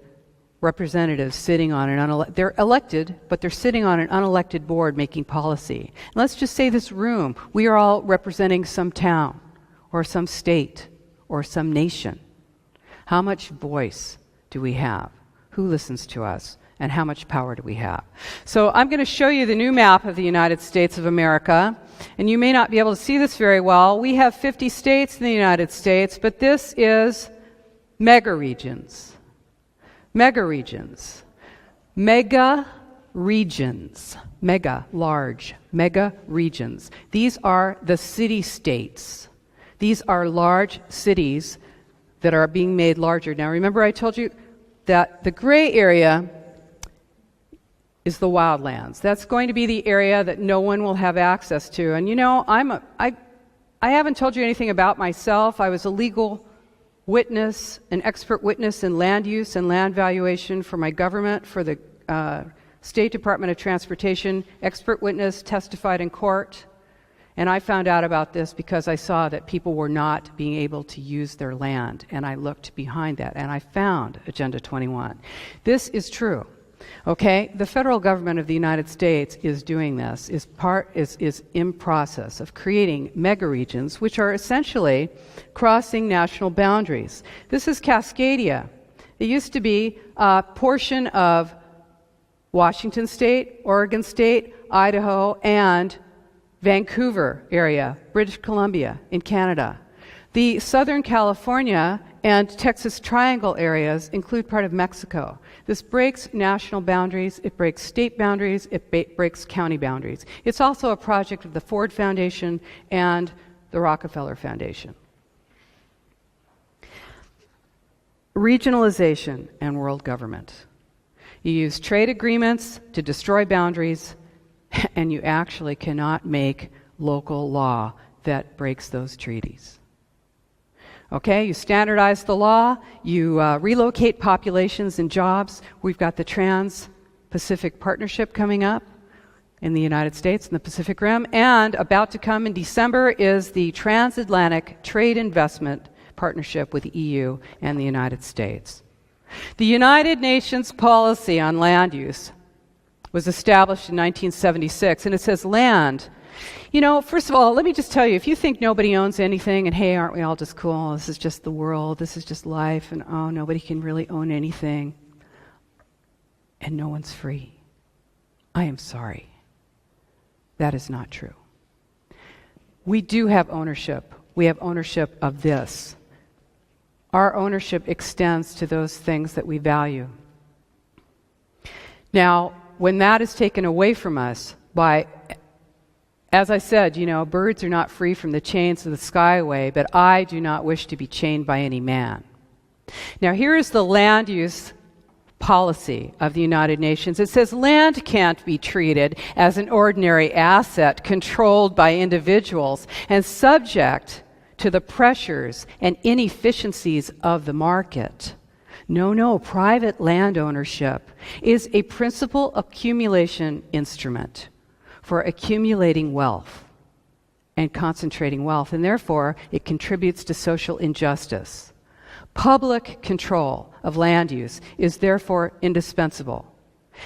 representatives sitting on they're elected, but they're sitting on an unelected board making policy. And let's just say this room, we are all representing some town or some state or some nation. How much voice do we have? Who listens to us? And how much power do we have? So I'm going to show you the new map of the United States of America. And you may not be able to see this very well. We have 50 states in the United States, but this is mega regions. Mega regions. Mega regions. Mega, large. Mega regions. These are the city-states. These are large cities that are being made larger. Now remember I told you that the gray area is the wildlands. That's going to be the area that no one will have access to. And I haven't told you anything about myself. I was a legal witness, an expert witness in land use and land valuation for my government, for the State Department of Transportation. Expert witness, testified in court. And I found out about this because I saw that people were not being able to use their land. And I looked behind that and I found Agenda 21. This is true. Okay, the federal government of the United States is doing this, is in process of creating mega regions, which are essentially crossing national boundaries. This is Cascadia. It used to be a portion of Washington State, Oregon State, Idaho, and Vancouver area, British Columbia in Canada. The Southern California and Texas Triangle areas include part of Mexico. This breaks national boundaries, it breaks state boundaries, it breaks county boundaries. It's also a project of the Ford Foundation and the Rockefeller Foundation. Regionalization and world government. You use trade agreements to destroy boundaries, and you actually cannot make local law that breaks those treaties. Okay, you standardize the law, you relocate populations and jobs. We've got the Trans-Pacific Partnership coming up in the United States in the Pacific Rim, and about to come in December is the Transatlantic Trade Investment Partnership with the EU and the United States. The United Nations policy on land use was established in 1976, and it says land. First of all, let me just tell you, if you think nobody owns anything, and hey, aren't we all just cool? This is just the world, this is just life, and oh, nobody can really own anything, and no one's free. I am sorry. That is not true. We do have ownership. We have ownership of this. Our ownership extends to those things that we value. Now, when that is taken away from us by, as I said, birds are not free from the chains of the skyway, but I do not wish to be chained by any man. Now, here is the land use policy of the United Nations. It says land can't be treated as an ordinary asset controlled by individuals and subject to the pressures and inefficiencies of the market. No, private land ownership is a principal accumulation instrument for accumulating wealth and concentrating wealth, and therefore it contributes to social injustice. Public control of land use is therefore indispensable.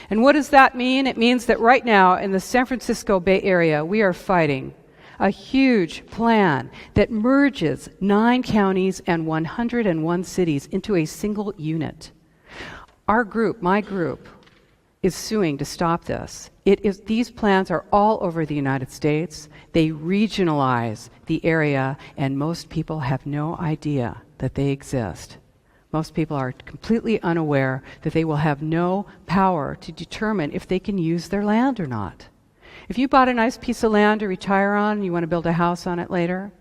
And what does that mean? It means that right now in the San Francisco Bay Area, we are fighting a huge plan that merges 9 counties and 101 cities into a single unit. Our group, my group, is suing to stop this. These plans are all over the United States. They regionalize the area, and most people have no idea that they exist. Most people are completely unaware that they will have no power to determine if they can use their land or not. If you bought a nice piece of land to retire on and you want to build a house on it later,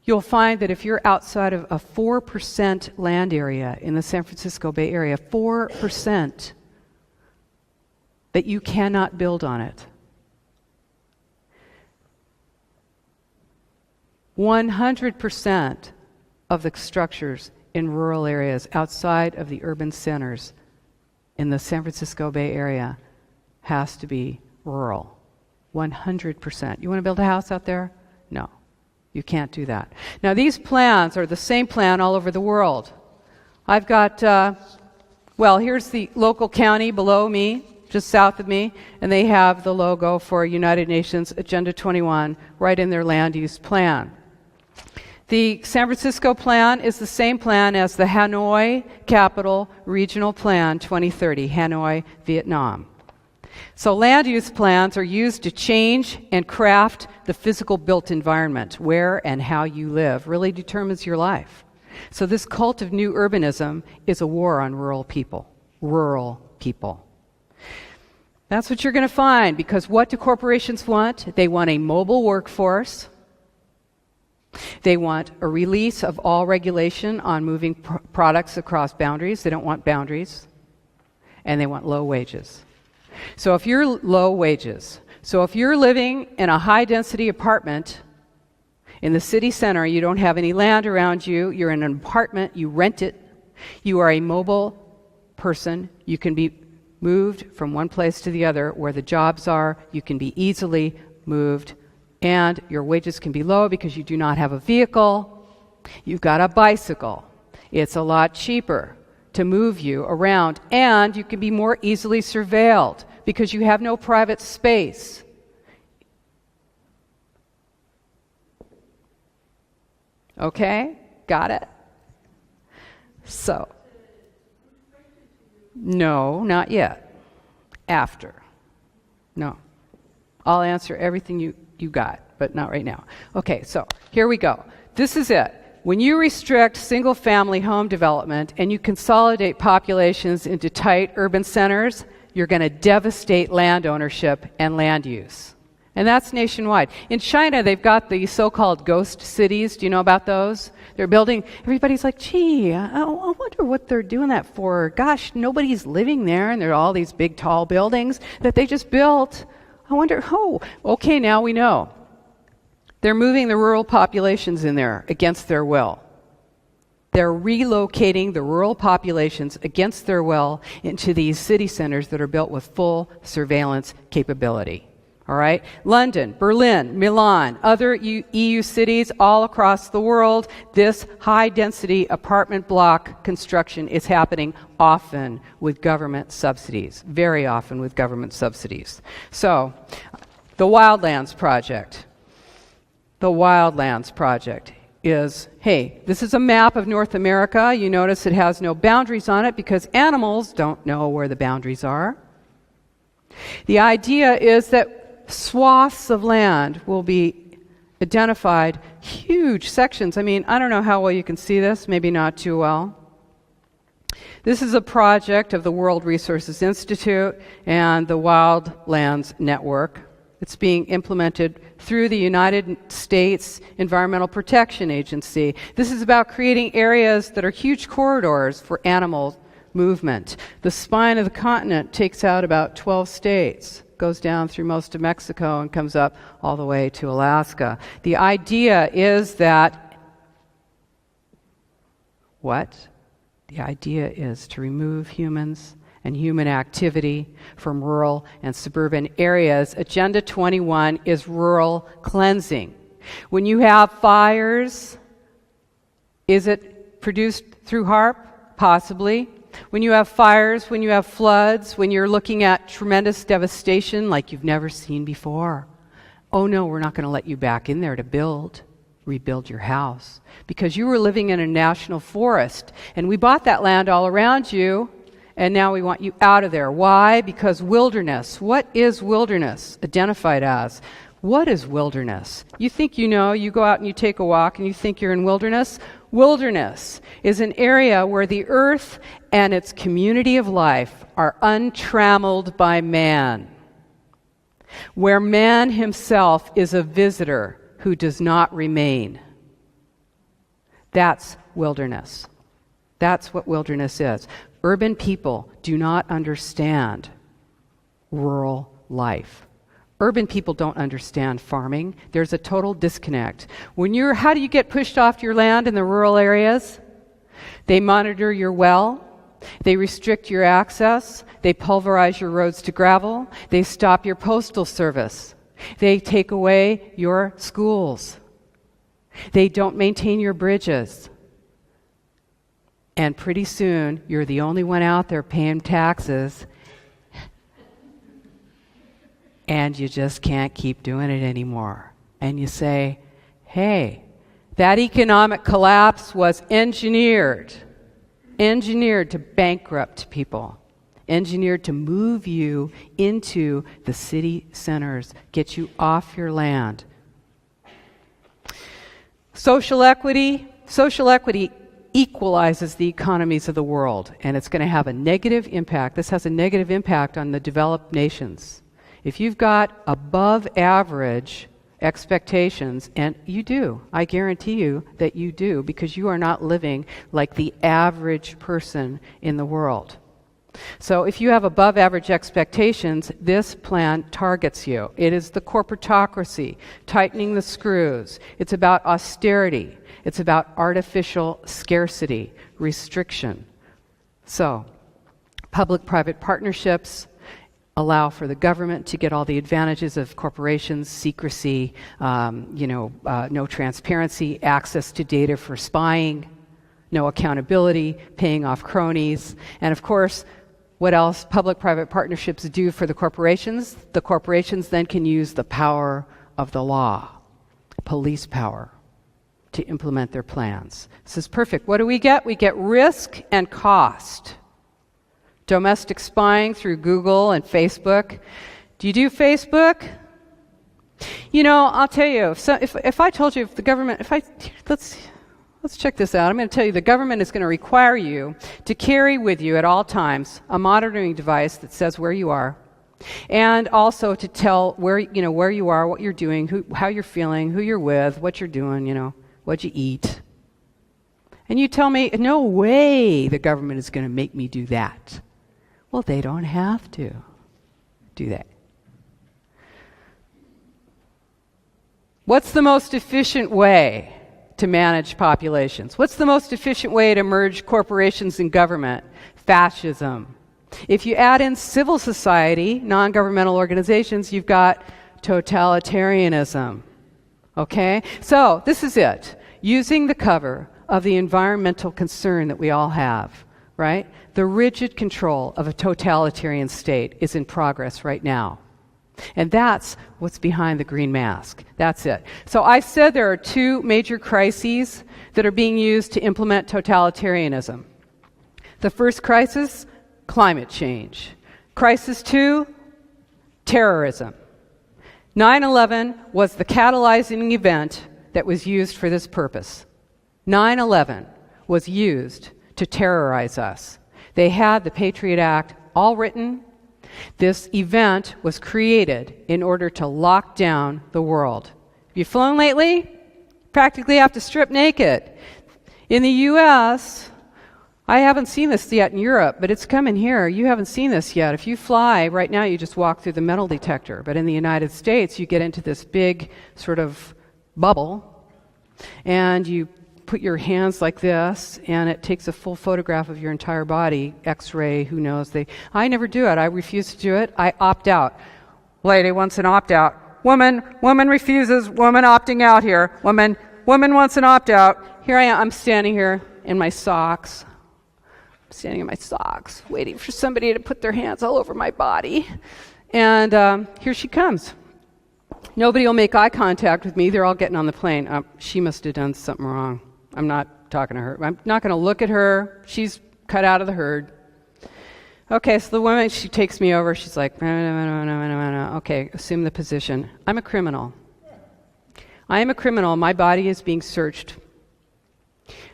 you'll find that if you're outside of a 4% land area in the San Francisco Bay Area, 4%, that you cannot build on it. 100% of the structures in rural areas outside of the urban centers in the San Francisco Bay Area has to be rural. 100%. You want to build a house out there? No. You can't do that. Now, these plans are the same plan all over the world. I've got, here's the local county below me, just south of me, and they have the logo for United Nations Agenda 21 right in their land use plan. The San Francisco plan is the same plan as the Hanoi Capital Regional Plan 2030, Hanoi, Vietnam. So land use plans are used to change and craft the physical built environment. Where and how you live really determines your life. So this cult of new urbanism is a war on rural people. Rural people. That's what you're going to find, because what do corporations want? They want a mobile workforce. They want a release of all regulation on moving products across boundaries. They don't want boundaries. And they want low wages. So if you're low wages, so if you're living in a high-density apartment in the city center, you don't have any land around you, you're in an apartment, you rent it, you are a mobile person, you can be moved from one place to the other where the jobs are, you can be easily moved, and your wages can be low because you do not have a vehicle, you've got a bicycle. It's a lot cheaper to move you around, and you can be more easily surveilled because you have no private space. Okay? Got it? So, no, not yet. After. No. I'll answer everything you got, but not right now. Okay, so here we go. This is it. When you restrict single-family home development and you consolidate populations into tight urban centers, you're going to devastate land ownership and land use. And that's nationwide. In China, they've got the so-called ghost cities. Do you know about those? They're building, everybody's like, gee, I wonder what they're doing that for. Gosh, nobody's living there, and there are all these big, tall buildings that they just built. I wonder, okay, now we know. They're moving the rural populations in there against their will. They're relocating the rural populations against their will into these city centers that are built with full surveillance capability. All right? London, Berlin, Milan, other EU cities all across the world, this high-density apartment block construction is happening often with government subsidies, very often with government subsidies. So, the Wildlands Project. The Wildlands Project is, hey, this is a map of North America. You notice it has no boundaries on it because animals don't know where the boundaries are. The idea is that swaths of land will be identified, huge sections. I mean, I don't know how well you can see this, maybe not too well. This is a project of the World Resources Institute and the Wildlands Network. It's being implemented through the United States Environmental Protection Agency. This is about creating areas that are huge corridors for animal movement. The spine of the continent takes out about 12 states, goes down through most of Mexico and comes up all the way to Alaska. The idea is that, The idea is to remove humans and human activity from rural and suburban areas. Agenda 21 is rural cleansing. When you have fires, is it produced through HARP? Possibly. When you have fires, when you have floods, when you're looking at tremendous devastation like you've never seen before, Oh no, we're not going to let you back in there to rebuild your house, because you were living in a national forest, and we bought that land all around you, and now we want you out of there. Why? Because wilderness. What is wilderness identified as? What is wilderness? You think you know, you go out and you take a walk and you think you're in wilderness? Wilderness is an area where the earth and its community of life are untrammeled by man, where man himself is a visitor who does not remain. That's wilderness. That's what wilderness is. Urban people do not understand rural life. Urban people don't understand farming. There's a total disconnect. How do you get pushed off your land in the rural areas? They monitor your well. They restrict your access. They pulverize your roads to gravel. They stop your postal service. They take away your schools. They don't maintain your bridges. And pretty soon, you're the only one out there paying taxes, and you just can't keep doing it anymore. And you say, hey, that economic collapse was engineered to bankrupt people, engineered to move you into the city centers, get you off your land. Social equity equalizes the economies of the world, and it's going to have a negative impact. This has a negative impact on the developed nations. If you've got above average expectations, and you do, I guarantee you that you do, because you are not living like the average person in the world. So if you have above average expectations, this plan targets you. It is the corporatocracy, tightening the screws. It's about austerity. It's about artificial scarcity, restriction. So, public-private partnerships allow for the government to get all the advantages of corporations, secrecy, no transparency, access to data for spying, no accountability, paying off cronies, and of course, what else public-private partnerships do for the corporations? The corporations then can use the power of the law, police power, to implement their plans. This is perfect. What do we get? We get risk and cost. Domestic spying through Google and Facebook. Do you do Facebook? You know, I'll tell you, if I told you, if the government, let's check this out. I'm going to tell you the government is going to require you to carry with you at all times a monitoring device that says where you are, and also to tell where you are, what you're doing, how you're feeling, who you're with, what you're doing, what you eat. And you tell me, no way the government is going to make me do that. Well, they don't have to do that. What's the most efficient way to manage populations? What's the most efficient way to merge corporations and government? Fascism. If you add in civil society, non-governmental organizations, you've got totalitarianism. Okay? So, this is it. Using the cover of the environmental concern that we all have, right? The rigid control of a totalitarian state is in progress right now. And that's what's behind the green mask. That's it. So I said there are two major crises that are being used to implement totalitarianism. The first crisis, climate change. Crisis 2, terrorism. 9/11 was the catalyzing event that was used for this purpose. 9/11 was used to terrorize us. They had the Patriot Act all written. This event was created in order to lock down the world. Have you flown lately? Practically have to strip naked. In the U.S., I haven't seen this yet in Europe, but it's coming here. You haven't seen this yet. If you fly, right now you just walk through the metal detector. But in the United States, you get into this big sort of bubble, and you put your hands like this, and it takes a full photograph of your entire body, X-ray, who knows. I never do it. I refuse to do it. I opt out. Lady wants an opt-out. Woman refuses. Woman opting out here. Woman wants an opt-out. Here I am. I'm standing here in my socks. Waiting for somebody to put their hands all over my body. And here she comes. Nobody will make eye contact with me. They're all getting on the plane. She must have done something wrong. I'm not talking to her. I'm not going to look at her. She's cut out of the herd. Okay, so the woman, she takes me over. She's like, no. Okay, assume the position. I'm a criminal. I am a criminal. My body is being searched.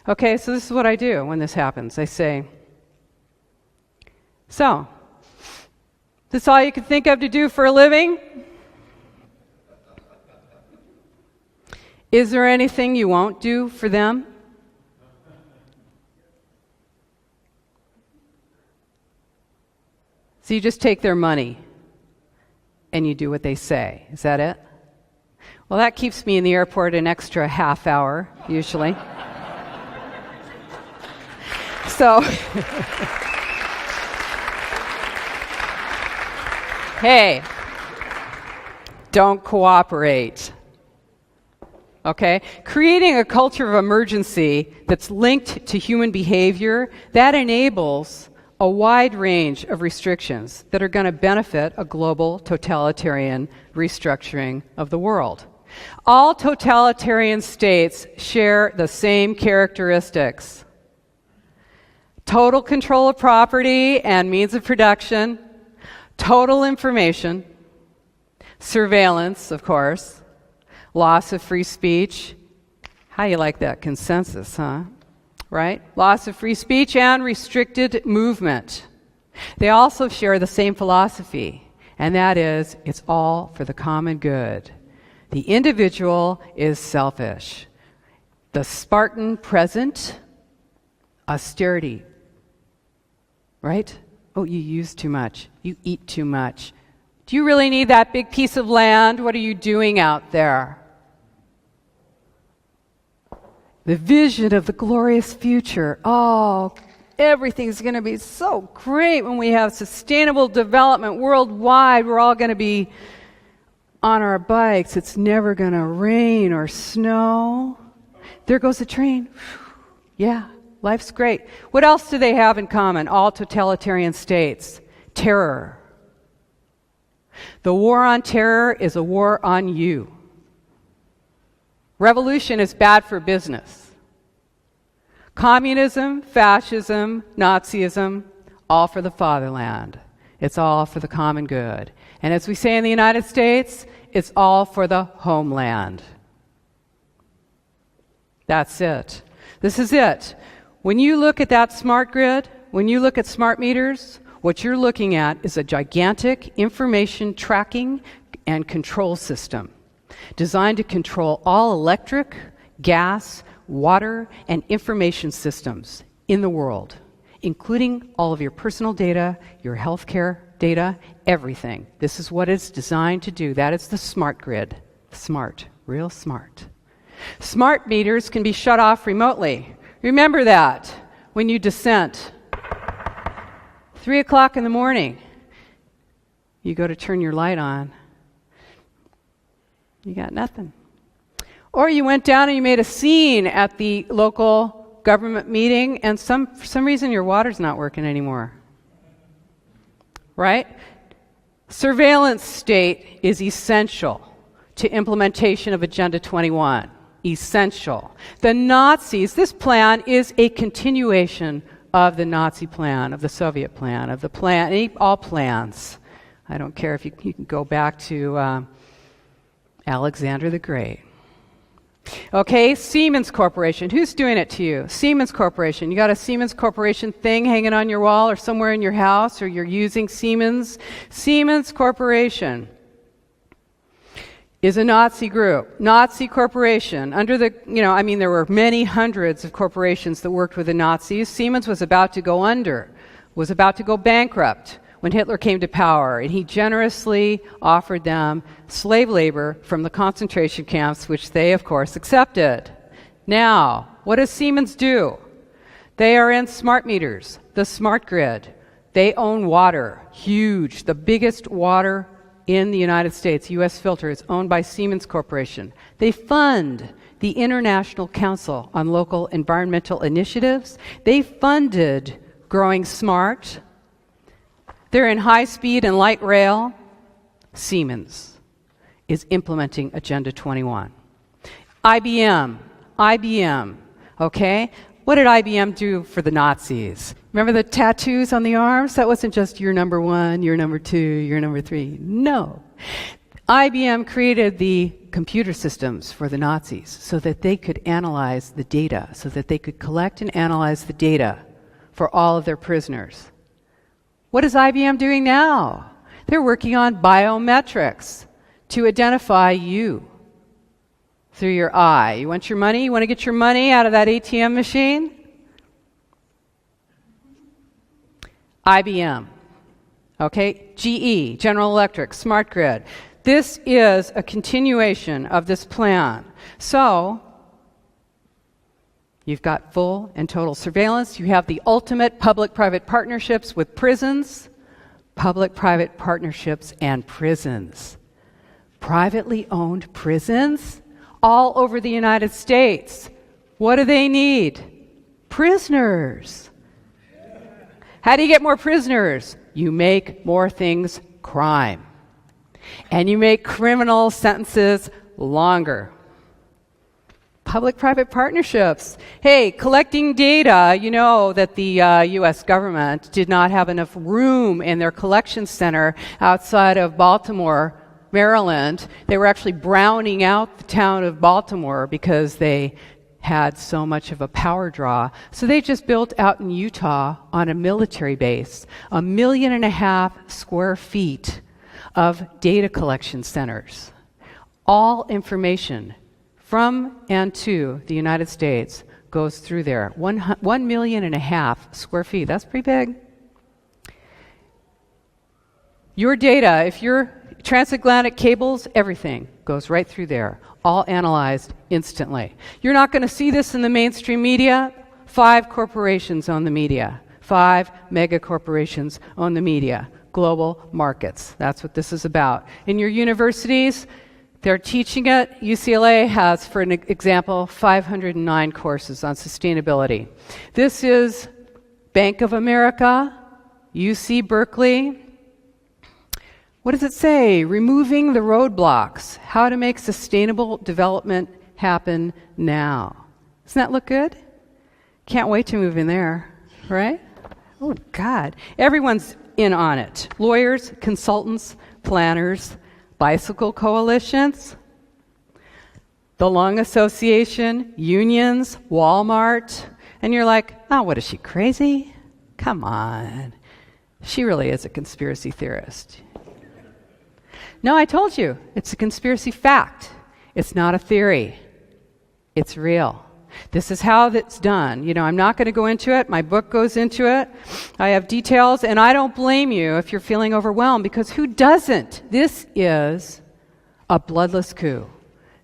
Okay, so this is what I do when this happens. I say, so, this all you can think of to do for a living? Is there anything you won't do for them? So you just take their money and you do what they say. Is that it? Well, that keeps me in the airport an extra half hour, usually. So, hey, don't cooperate. Okay? Creating a culture of emergency that's linked to human behavior, that enables a wide range of restrictions that are going to benefit a global totalitarian restructuring of the world. All totalitarian states share the same characteristics: total control of property and means of production, total information, surveillance, of course, loss of free speech. How you like that consensus, huh? Right? Loss of free speech and restricted movement. They also share the same philosophy, and that is, it's all for the common good. The individual is selfish. The Spartan present, austerity. Right? Oh, you use too much. You eat too much. Do you really need that big piece of land? What are you doing out there? The vision of the glorious future. Oh, everything's going to be so great when we have sustainable development worldwide. We're all going to be on our bikes. It's never going to rain or snow. There goes the train. Yeah, life's great. What else do they have in common? All totalitarian states. Terror. The war on terror is a war on you. Revolution is bad for business. Communism, fascism, Nazism, all for the fatherland. It's all for the common good. And as we say in the United States, it's all for the homeland. That's it. This is it. When you look at that smart grid, when you look at smart meters, what you're looking at is a gigantic information tracking and control system designed to control all electric, gas, water, and information systems in the world, including all of your personal data, your healthcare data, everything. This is what it's designed to do. That is the smart grid. Smart, real smart. Smart meters can be shut off remotely. Remember that when you dissent. 3 o'clock in the morning, you go to turn your light on. You got nothing. Or you went down and you made a scene at the local government meeting, and for some reason your water's not working anymore. Right? Surveillance state is essential to implementation of Agenda 21. Essential. The Nazis, this plan is a continuation of the Nazi plan, of the Soviet plan, of the plan, all plans. I don't care if you can go back to Alexander the Great. Okay, Siemens Corporation. Who's doing it to you? Siemens Corporation. You got a Siemens Corporation thing hanging on your wall or somewhere in your house, or you're using Siemens? Siemens Corporation is a Nazi group. Nazi corporation. Under the, there were many hundreds of corporations that worked with the Nazis. Siemens was about to go under, was about to go bankrupt when Hitler came to power, and he generously offered them slave labor from the concentration camps, which they, of course, accepted. Now, what does Siemens do? They are in smart meters, the smart grid. They own water, huge, the biggest water in the United States. U.S. Filter is owned by Siemens Corporation. They fund the International Council on Local Environmental Initiatives. They funded Growing Smart. They're in high speed and light rail. Siemens. is implementing Agenda 21. IBM, okay? What did IBM do for the Nazis? Remember the tattoos on the arms? That wasn't just you're number 1, you're number 2, you're number 3. No. IBM created the computer systems for the Nazis so that they could analyze the data, so that they could collect and analyze the data for all of their prisoners. What is IBM doing now? They're working on biometrics to identify you through your eye. You want your money? You want to get your money out of that ATM machine? IBM. Okay? GE, General Electric, Smart Grid. This is a continuation of this plan. So, you've got full and total surveillance. You have the ultimate public-private partnerships with prisons. Public-private partnerships and prisons. Privately owned prisons all over the United States. What do they need? Prisoners. How do you get more prisoners? You make more things crime. And you make criminal sentences longer. Public-private partnerships. Hey, collecting data, you know that the U.S. government did not have enough room in their collection center outside of Baltimore, Maryland. They were actually browning out the town of Baltimore because they had so much of a power draw. So they just built out in Utah on a military base 1.5 million square feet of data collection centers. All information from and to the United States goes through there. 1.5 million square feet. That's pretty big. Your data, if your transatlantic cables, everything goes right through there, all analyzed instantly. You're not going to see this in the mainstream media. 5 corporations own the media. 5 mega corporations own the media. Global markets. That's what this is about. In your universities, they're teaching it. UCLA has, for an example, 509 courses on sustainability. This is Bank of America, UC Berkeley. What does it say? Removing the roadblocks. How to make sustainable development happen now. Doesn't that look good? Can't wait to move in there, right? Oh, God. Everyone's in on it. Lawyers, consultants, planners, bicycle coalitions, the Lung Association, unions, Walmart. And you're like, oh, what is she, crazy? Come on. She really is a conspiracy theorist. No, I told you, it's a conspiracy fact. It's not a theory. It's real. This is how it's done. You know, I'm not going to go into it. My book goes into it. I have details, and I don't blame you if you're feeling overwhelmed, because who doesn't? This is a bloodless coup.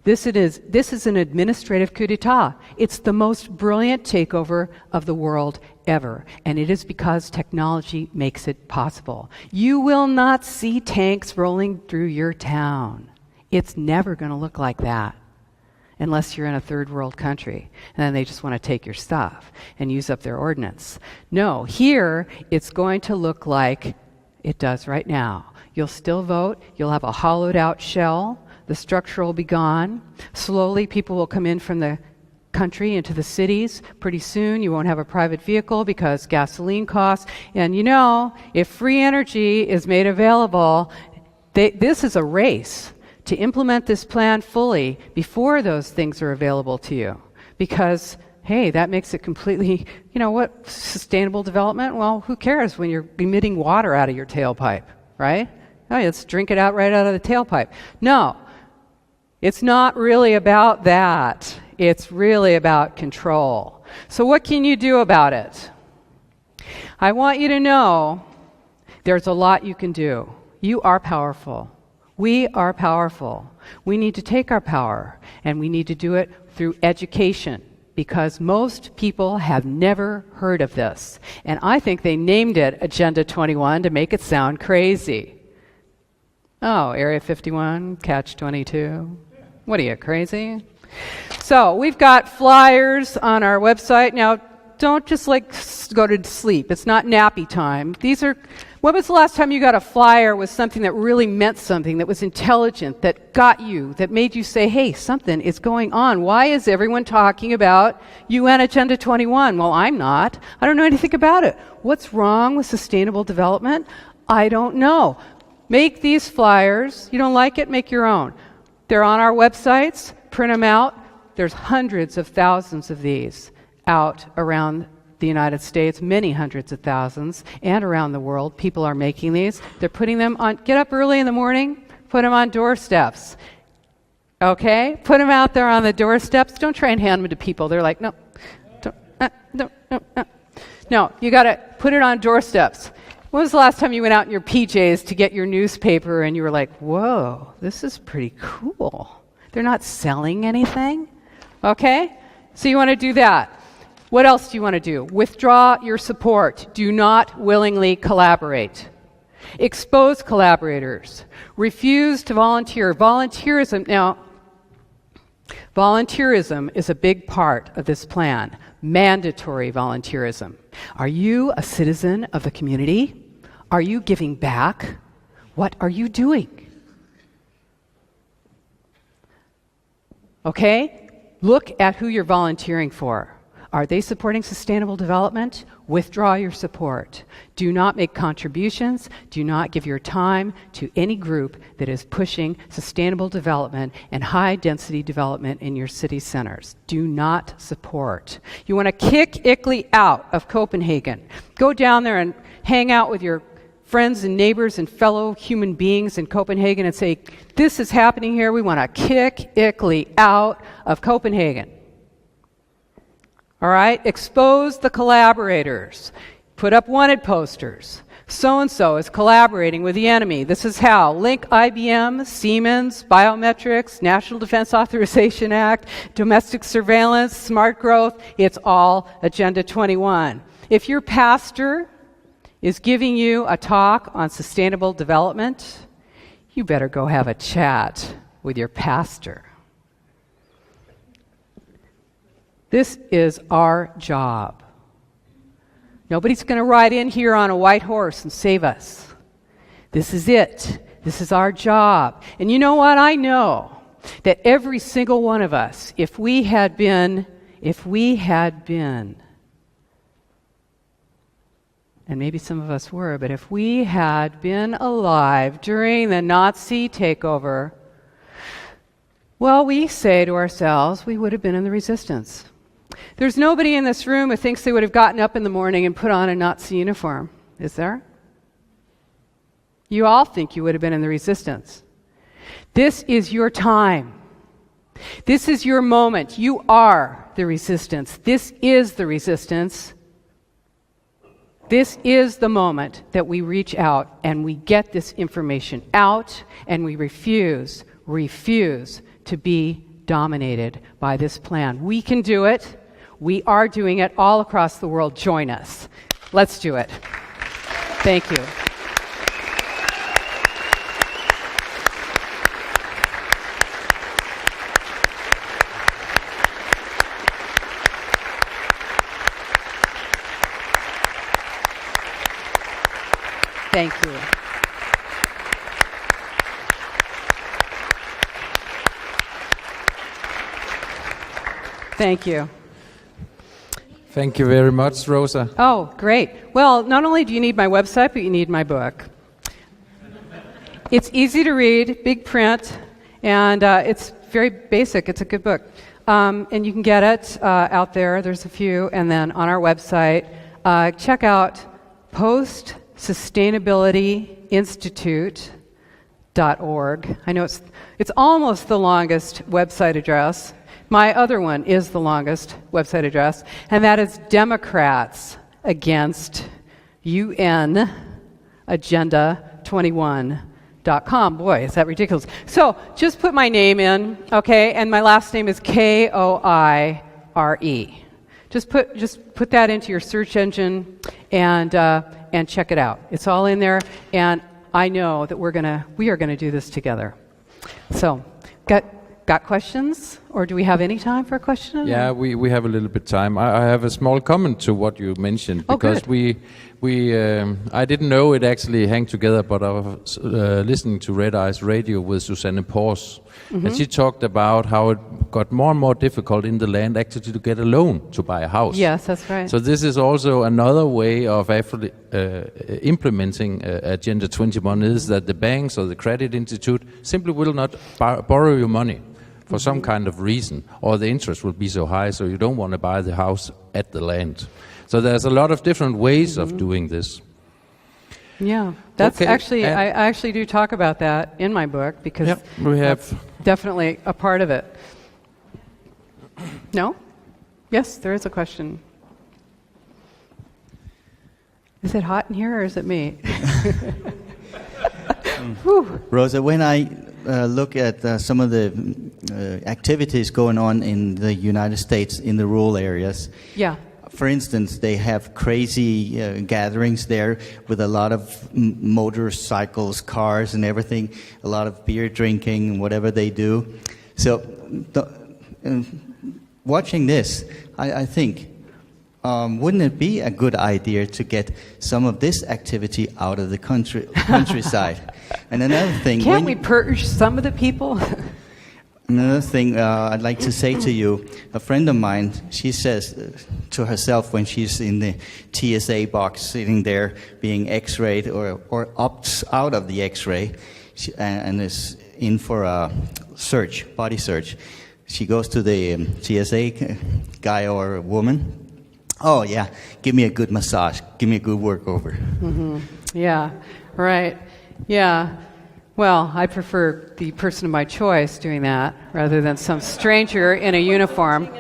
This is an administrative coup d'etat. It's the most brilliant takeover of the world ever, and it is because technology makes it possible. You will not see tanks rolling through your town. It's never going to look like that. Unless you're in a third world country, and then they just want to take your stuff and use up their ordnance. No, here it's going to look like it does right now. You'll still vote, you'll have a hollowed out shell, the structure will be gone. Slowly people will come in from the country into the cities. Pretty soon you won't have a private vehicle because gasoline costs. And you know, if free energy is made available, this is a race to implement this plan fully before those things are available to you. Because, hey, that makes it completely, you know what, sustainable development? Well, who cares when you're emitting water out of your tailpipe, right? Oh, let's drink it out right out of the tailpipe. No, it's not really about that. It's really about control. So what can you do about it? I want you to know there's a lot you can do. You are powerful. We are powerful. We need to take our power, and we need to do it through education, because most people have never heard of this. And I think they named it Agenda 21 to make it sound crazy. Oh, Area 51, Catch 22. What are you, crazy? So we've got flyers on our website. Now, don't just go to sleep. It's not nappy time. These are When was the last time you got a flyer with something that really meant something, that was intelligent, that got you, that made you say, hey, something is going on? Why is everyone talking about UN Agenda 21? Well, I'm not. I don't know anything about it. What's wrong with sustainable development? I don't know. Make these flyers. You don't like it? Make your own. They're on our websites. Print them out. There's hundreds of thousands of these out around the United States, many hundreds of thousands, and around the world. People are making these. They're putting them on, get up early in the morning, put them on doorsteps. Okay? Put them out there on the doorsteps. Don't try and hand them to people. They're like, no, don't, no. No, you got to put it on doorsteps. When was the last time you went out in your PJs to get your newspaper and you were like, whoa, this is pretty cool. They're not selling anything. Okay? So you want to do that. What else do you want to do? Withdraw your support. Do not willingly collaborate. Expose collaborators. Refuse to volunteer. Volunteerism. Now, volunteerism is a big part of this plan. Mandatory volunteerism. Are you a citizen of the community? Are you giving back? What are you doing? Okay? Look at who you're volunteering for. Are they supporting sustainable development? Withdraw your support. Do not make contributions. Do not give your time to any group that is pushing sustainable development and high-density development in your city centers. Do not support. You want to kick ICLEI out of Copenhagen. Go down there and hang out with your friends and neighbors and fellow human beings in Copenhagen and say, this is happening here. We want to kick ICLEI out of Copenhagen. All right? Expose the collaborators. Put up wanted posters. So-and-so is collaborating with the enemy. This is how. Link IBM, Siemens, biometrics, National Defense Authorization Act, domestic surveillance, smart growth. It's all Agenda 21. If your pastor is giving you a talk on sustainable development, you better go have a chat with your pastor. This is our job. Nobody's going to ride in here on a white horse and save us. This is it. This is our job. And you know what? I know that every single one of us, if we had been, and maybe some of us were, but if we had been alive during the Nazi takeover, well, we say to ourselves, we would have been in the resistance. There's nobody in this room who thinks they would have gotten up in the morning and put on a Nazi uniform, is there? You all think you would have been in the resistance. This is your time. This is your moment. You are the resistance. This is the resistance. This is the moment that we reach out and we get this information out and we refuse to be dominated by this plan. We can do it. We are doing it all across the world. Join us. Let's do it. Thank you. Thank you. Thank you. Thank you very much, Rosa. Oh, great. Well, not only do you need my website, but you need my book. It's easy to read, big print, and it's very basic. It's a good book. And you can get it out there. There's a few. And then on our website, check out postsustainabilityinstitute.org. I know it's almost the longest website address. My other one is the longest website address, and that is Democrats Against UN Agenda 21.com. Boy, is that ridiculous. So just put my name in, okay, and my last name is Koire. Just put that into your search engine and check it out. It's all in there, and I know that we are gonna do this together. So, got questions, or do we have any time for a question? Yeah, we have a little bit time. I have a small comment to what you mentioned, because we I didn't know it actually hang together, but I was listening to Red Eyes Radio with Susanne Pors, and she talked about how it got more and more difficult in the land actually to get a loan to buy a house. Yes, that's right. So this is also another way of actually implementing Agenda 21 is that the banks or the credit institute simply will not borrow you money for some kind of reason, or the interest will be so high so you don't want to buy the house at the land. So there's a lot of different ways of doing this. Yeah, that's Okay, actually, I actually do talk about that in my book because we have that's definitely a part of it. No? Yes, there is a question. Is it hot in here or is it me? Rosa, when I look at some of the activities going on in the United States in the rural areas, Yeah. for instance, they have crazy gatherings there with a lot of motorcycles, cars, and everything, a lot of beer drinking and whatever they do. So, watching this, I think, wouldn't it be a good idea to get some of this activity out of the countryside? And another thing... Can't we purge some of the people? Another thing I'd like to say to you, a friend of mine, she says to herself when she's in the TSA box sitting there being x-rayed or opts out of the x-ray and is in for a search, body search, she goes to the TSA guy or woman, oh yeah, give me a good massage, give me a good workover. Yeah, right. Yeah. Well, I prefer the person of my choice doing that rather than some stranger in a uniform.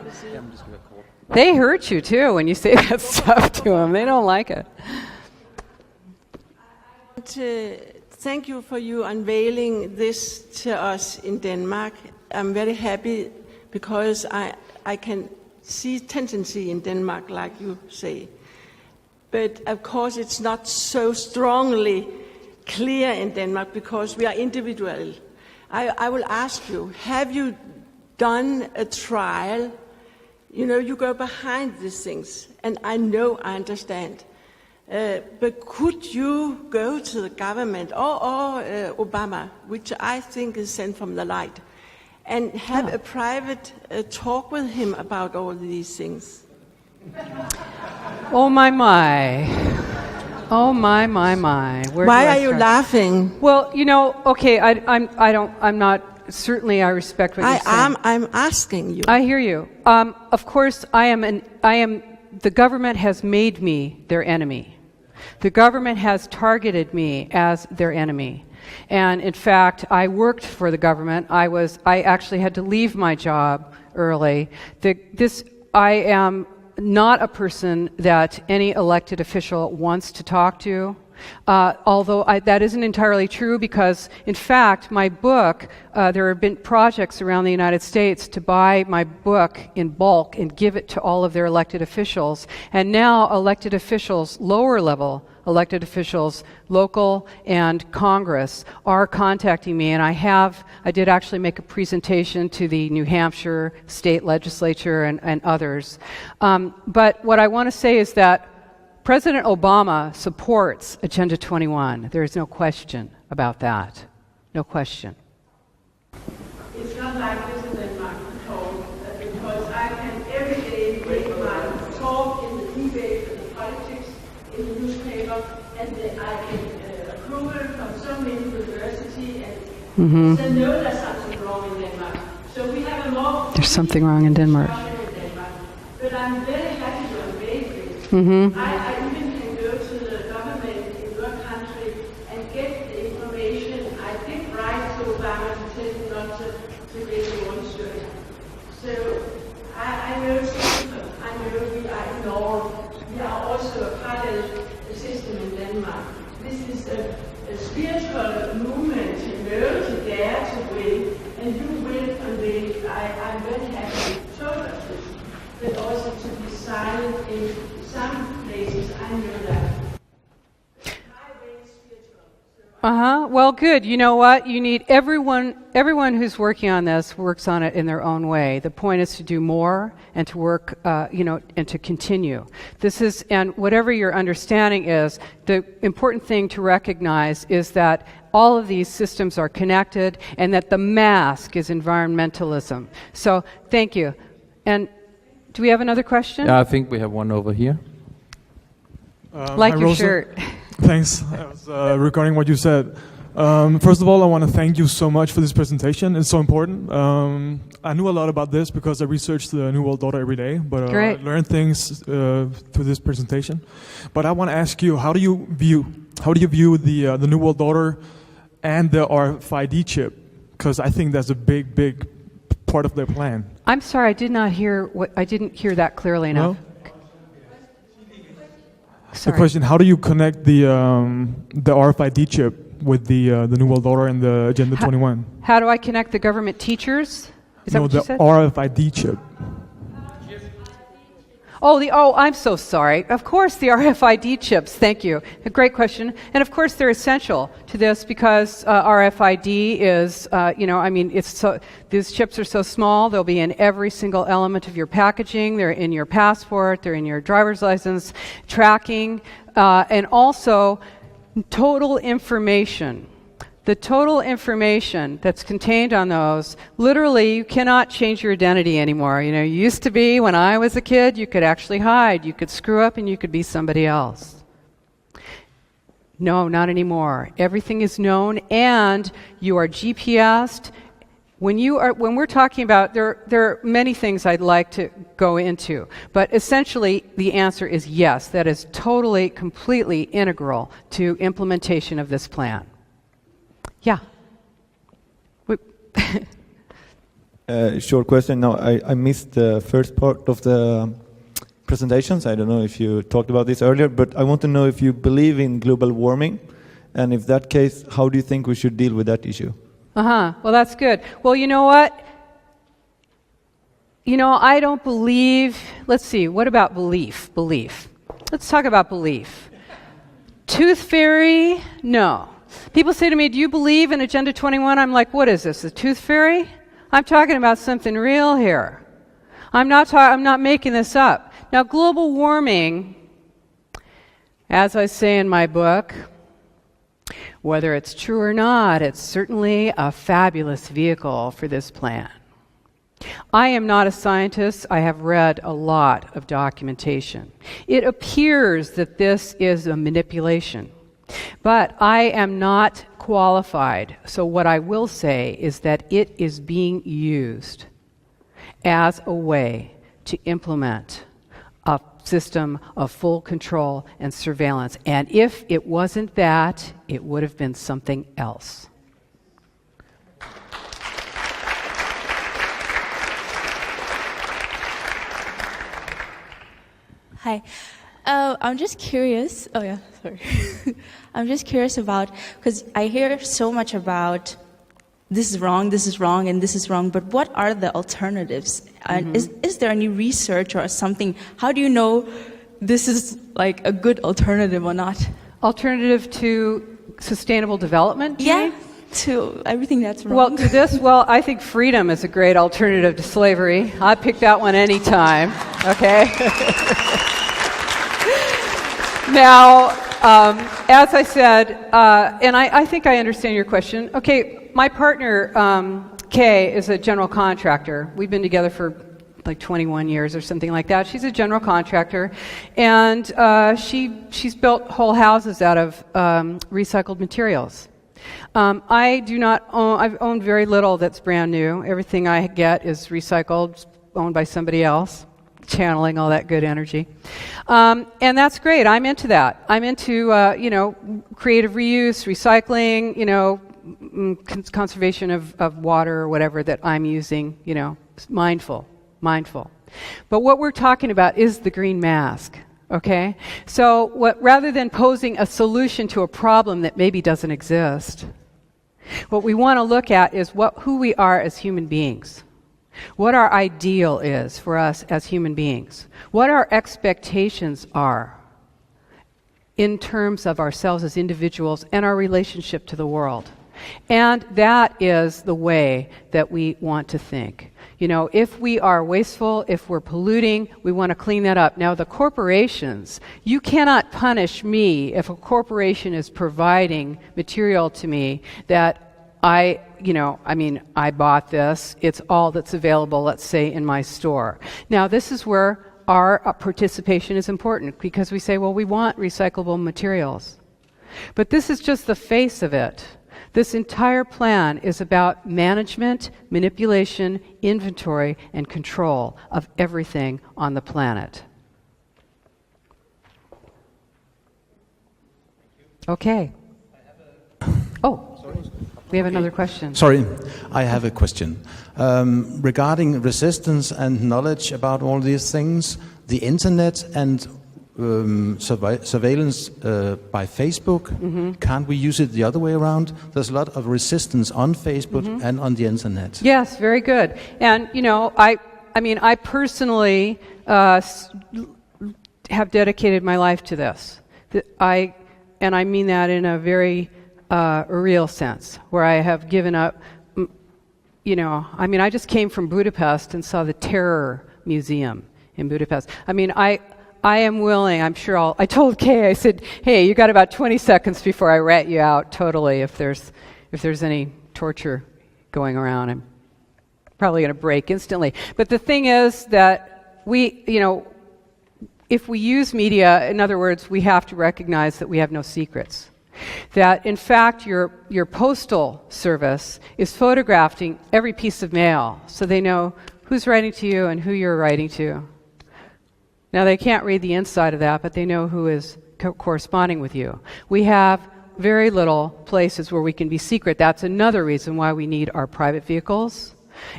They hurt you too when you say that stuff to them. They don't like it. Thank you for you unveiling this to us in Denmark. I'm very happy because I can see tendency in Denmark, like you say. But of course it's not so strongly clear in Denmark because we are individual. I will ask you, have you done a trial? You know, you go behind these things, and I understand. But could you go to the government or Obama, which I think is sent from the light, and have a private talk with him about all these things? Oh my. Oh my. Why are you laughing? Well, you know, okay, I'm not, certainly I respect what you're saying. I'm asking you. I hear you. Of course, the government has made me their enemy. The government has targeted me as their enemy. And in fact, I worked for the government. I actually had to leave my job early. I am not a person that any elected official wants to talk to, although that isn't entirely true because, in fact, my book, there have been projects around the United States to buy my book in bulk and give it to all of their elected officials. And now elected officials, lower level elected officials, local and Congress, are contacting me, and I did actually make a presentation to the New Hampshire state legislature and others. But what I want to say is that President Obama supports Agenda 21. There is no question about that. No question. It's not like this in Denmark at all, because I can every day make my talk in the debate and the politics in the newspaper, and I get approval from so many universities, and so know there's something wrong in Denmark. So we have a more... There's something wrong in Denmark. But I'm very happy to obey this. I even can go to the government in your country and get the information. I did write to Obama to tell him not to get your insurance. So I know system. I know we are ignored. We are also a parallel system in Denmark. This is a spiritual movement to know, to dare, to will, and you will convey. I'm very happy to talk about this, but also to be silent in some places. I know that. My way is spiritual, so Well, good. You know what? You need everyone who's working on this works on it in their own way. The point is to do more and to work, and to continue. And whatever your understanding is, the important thing to recognize is that all of these systems are connected and that the mask is environmentalism. So, thank you. And do we have another question? Yeah, I think we have one over here. Like hi, your Rosa. shirt. Thanks. Regarding what you said, first of all, I want to thank you so much for this presentation. It's so important. I knew a lot about this because I researched the New World Order every day, but I learned things through this presentation. But I want to ask you, how do you view the New World Order and the RFID chip? Because I think that's a big part of their plan. I'm sorry, I didn't hear that clearly enough. No? Sorry. The question: how do you connect the RFID chip with the New World Order and the Agenda 21? How do I connect the government teachers? Is that what you said? RFID chip. I'm so sorry. Of course, the RFID chips. Thank you. A great question. And of course, they're essential to this because RFID is, these chips are so small. They'll be in every single element of your packaging. They're in your passport. They're in your driver's license, tracking, and also total information. The total information that's contained on those, literally, you cannot change your identity anymore. You used to be, when I was a kid, you could actually hide. You could screw up and you could be somebody else. No, not anymore. Everything is known and you are GPSed. When we're talking about, there are many things I'd like to go into, but essentially the answer is yes. That is totally, completely integral to implementation of this plan. Yeah. Short question. Now, I missed the first part of the presentations. I don't know if you talked about this earlier, but I want to know if you believe in global warming, and if that case, how do you think we should deal with that issue? Well, that's good. Well, you know what? I don't believe... Let's see, what about belief? Let's talk about belief. Tooth fairy? No. People say to me, do you believe in Agenda 21? I'm like, what is this, a tooth fairy? I'm talking about something real here. I'm not making this up. Now, global warming, as I say in my book, whether it's true or not, it's certainly a fabulous vehicle for this plan. I am not a scientist. I have read a lot of documentation. It appears that this is a manipulation. But I am not qualified, so what I will say is that it is being used as a way to implement a system of full control and surveillance. And if it wasn't that, it would have been something else. Hi. I'm just curious. Oh, yeah, sorry. I'm just curious about, because I hear so much about this is wrong, and this is wrong, but what are the alternatives? And is there any research or something? How do you know this is like a good alternative or not? Alternative to sustainable development? Yeah, to everything that's wrong. Well, to this, I think freedom is a great alternative to slavery. I'd pick that one anytime, okay? Now, as I said, and I think I understand your question. Okay, my partner, Kay, is a general contractor. We've been together for like 21 years or something like that. She's a general contractor, and she's built whole houses out of recycled materials. I do not own, I've owned very little that's brand new. Everything I get is recycled, owned by somebody else, channeling all that good energy. And that's great. I'm into that. I'm into, creative reuse, recycling, conservation of water or whatever that I'm using, mindful. But what we're talking about is the green mask. Okay? So rather than posing a solution to a problem that maybe doesn't exist, what we want to look at is who we are as human beings. What our ideal is for us as human beings. What our expectations are in terms of ourselves as individuals and our relationship to the world. And that is the way that we want to think. You know, if we are wasteful, if we're polluting, we want to clean that up. Now, the corporations, you cannot punish me if a corporation is providing material to me that I bought this. It's all that's available, let's say, in my store. Now, this is where our participation is important, because we say, well, we want recyclable materials. But this is just the face of it. This entire plan is about management, manipulation, inventory, and control of everything on the planet. Okay. We have another question. Sorry, I have a question. Regarding resistance and knowledge about all these things, the internet and surveillance by Facebook, can't we use it the other way around? There's a lot of resistance on Facebook and on the internet. Yes, very good. And, you know, I personally have dedicated my life to this. And I mean that in a very real sense, where I have given up, I just came from Budapest and saw the Terror Museum in Budapest. I am willing, I told Kay, I said, hey, you got about 20 seconds before I rat you out totally if there's any torture going around. I'm probably going to break instantly. But the thing is that if we use media, in other words, we have to recognize that we have no secrets. That, in fact, your postal service is photographing every piece of mail so they know who's writing to you and who you're writing to. Now, they can't read the inside of that, but they know who is corresponding with you. We have very little places where we can be secret. That's another reason why we need our private vehicles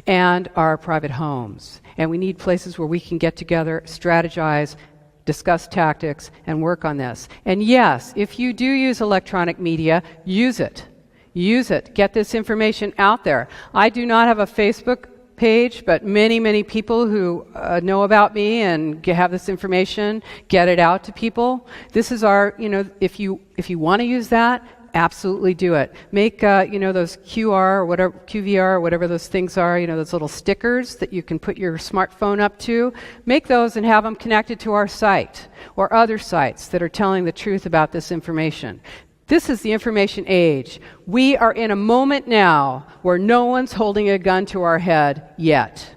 and our private homes. And we need places where we can get together, strategize, discuss tactics, and work on this. And yes, if you do use electronic media, use it. Use it. Get this information out there. I do not have a Facebook page, but many people who know about me and have this information, get it out to people. This is our, if you want to use that, absolutely do it. Make, those QR or whatever, QVR or whatever those things are, those little stickers that you can put your smartphone up to. Make those and have them connected to our site or other sites that are telling the truth about this information. This is the information age. We are in a moment now where no one's holding a gun to our head yet.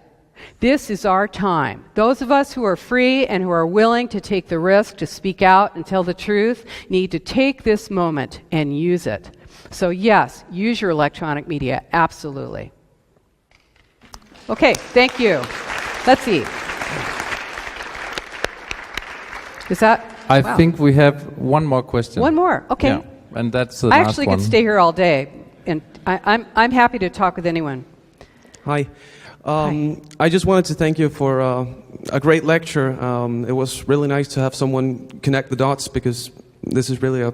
This is our time. Those of us who are free and who are willing to take the risk to speak out and tell the truth need to take this moment and use it. So yes, use your electronic media, absolutely. Okay, thank you. Let's see. Is that? I think we have one more question. One more, okay. Yeah, and that's the I last actually one. could stay here all day, and I'm happy to talk with anyone. Hi. I just wanted to thank you for a great lecture. It was really nice to have someone connect the dots, because this is really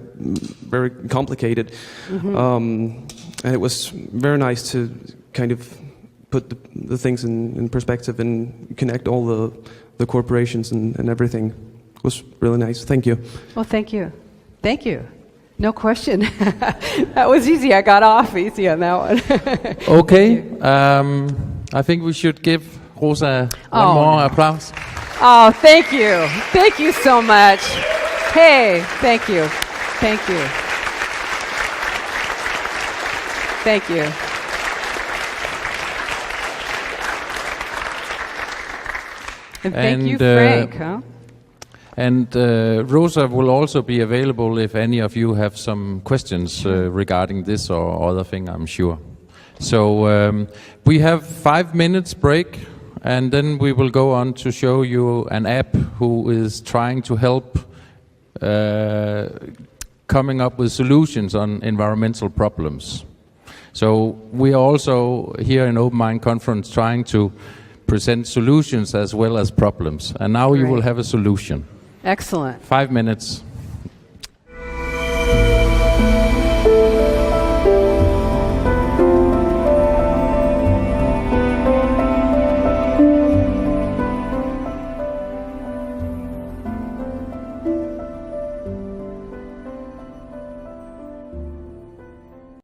very complicated. And it was very nice to kind of put the things in perspective and connect all the corporations and everything. It was really nice. Thank you. Well, thank you. Thank you. No question. That was easy. I got off easy on that one. Okay. I think we should give Rosa one more applause. Oh, thank you. Thank you so much. Hey, thank you. Thank you. Thank you. And thank you, Frank. And Rosa will also be available if any of you have some questions regarding this or other thing, I'm sure. So we have 5 minutes break, and then we will go on to show you an app who is trying to help coming up with solutions on environmental problems. So we are also here in Open Mind Conference trying to present solutions as well as problems. And now you will have a solution. Excellent. 5 minutes.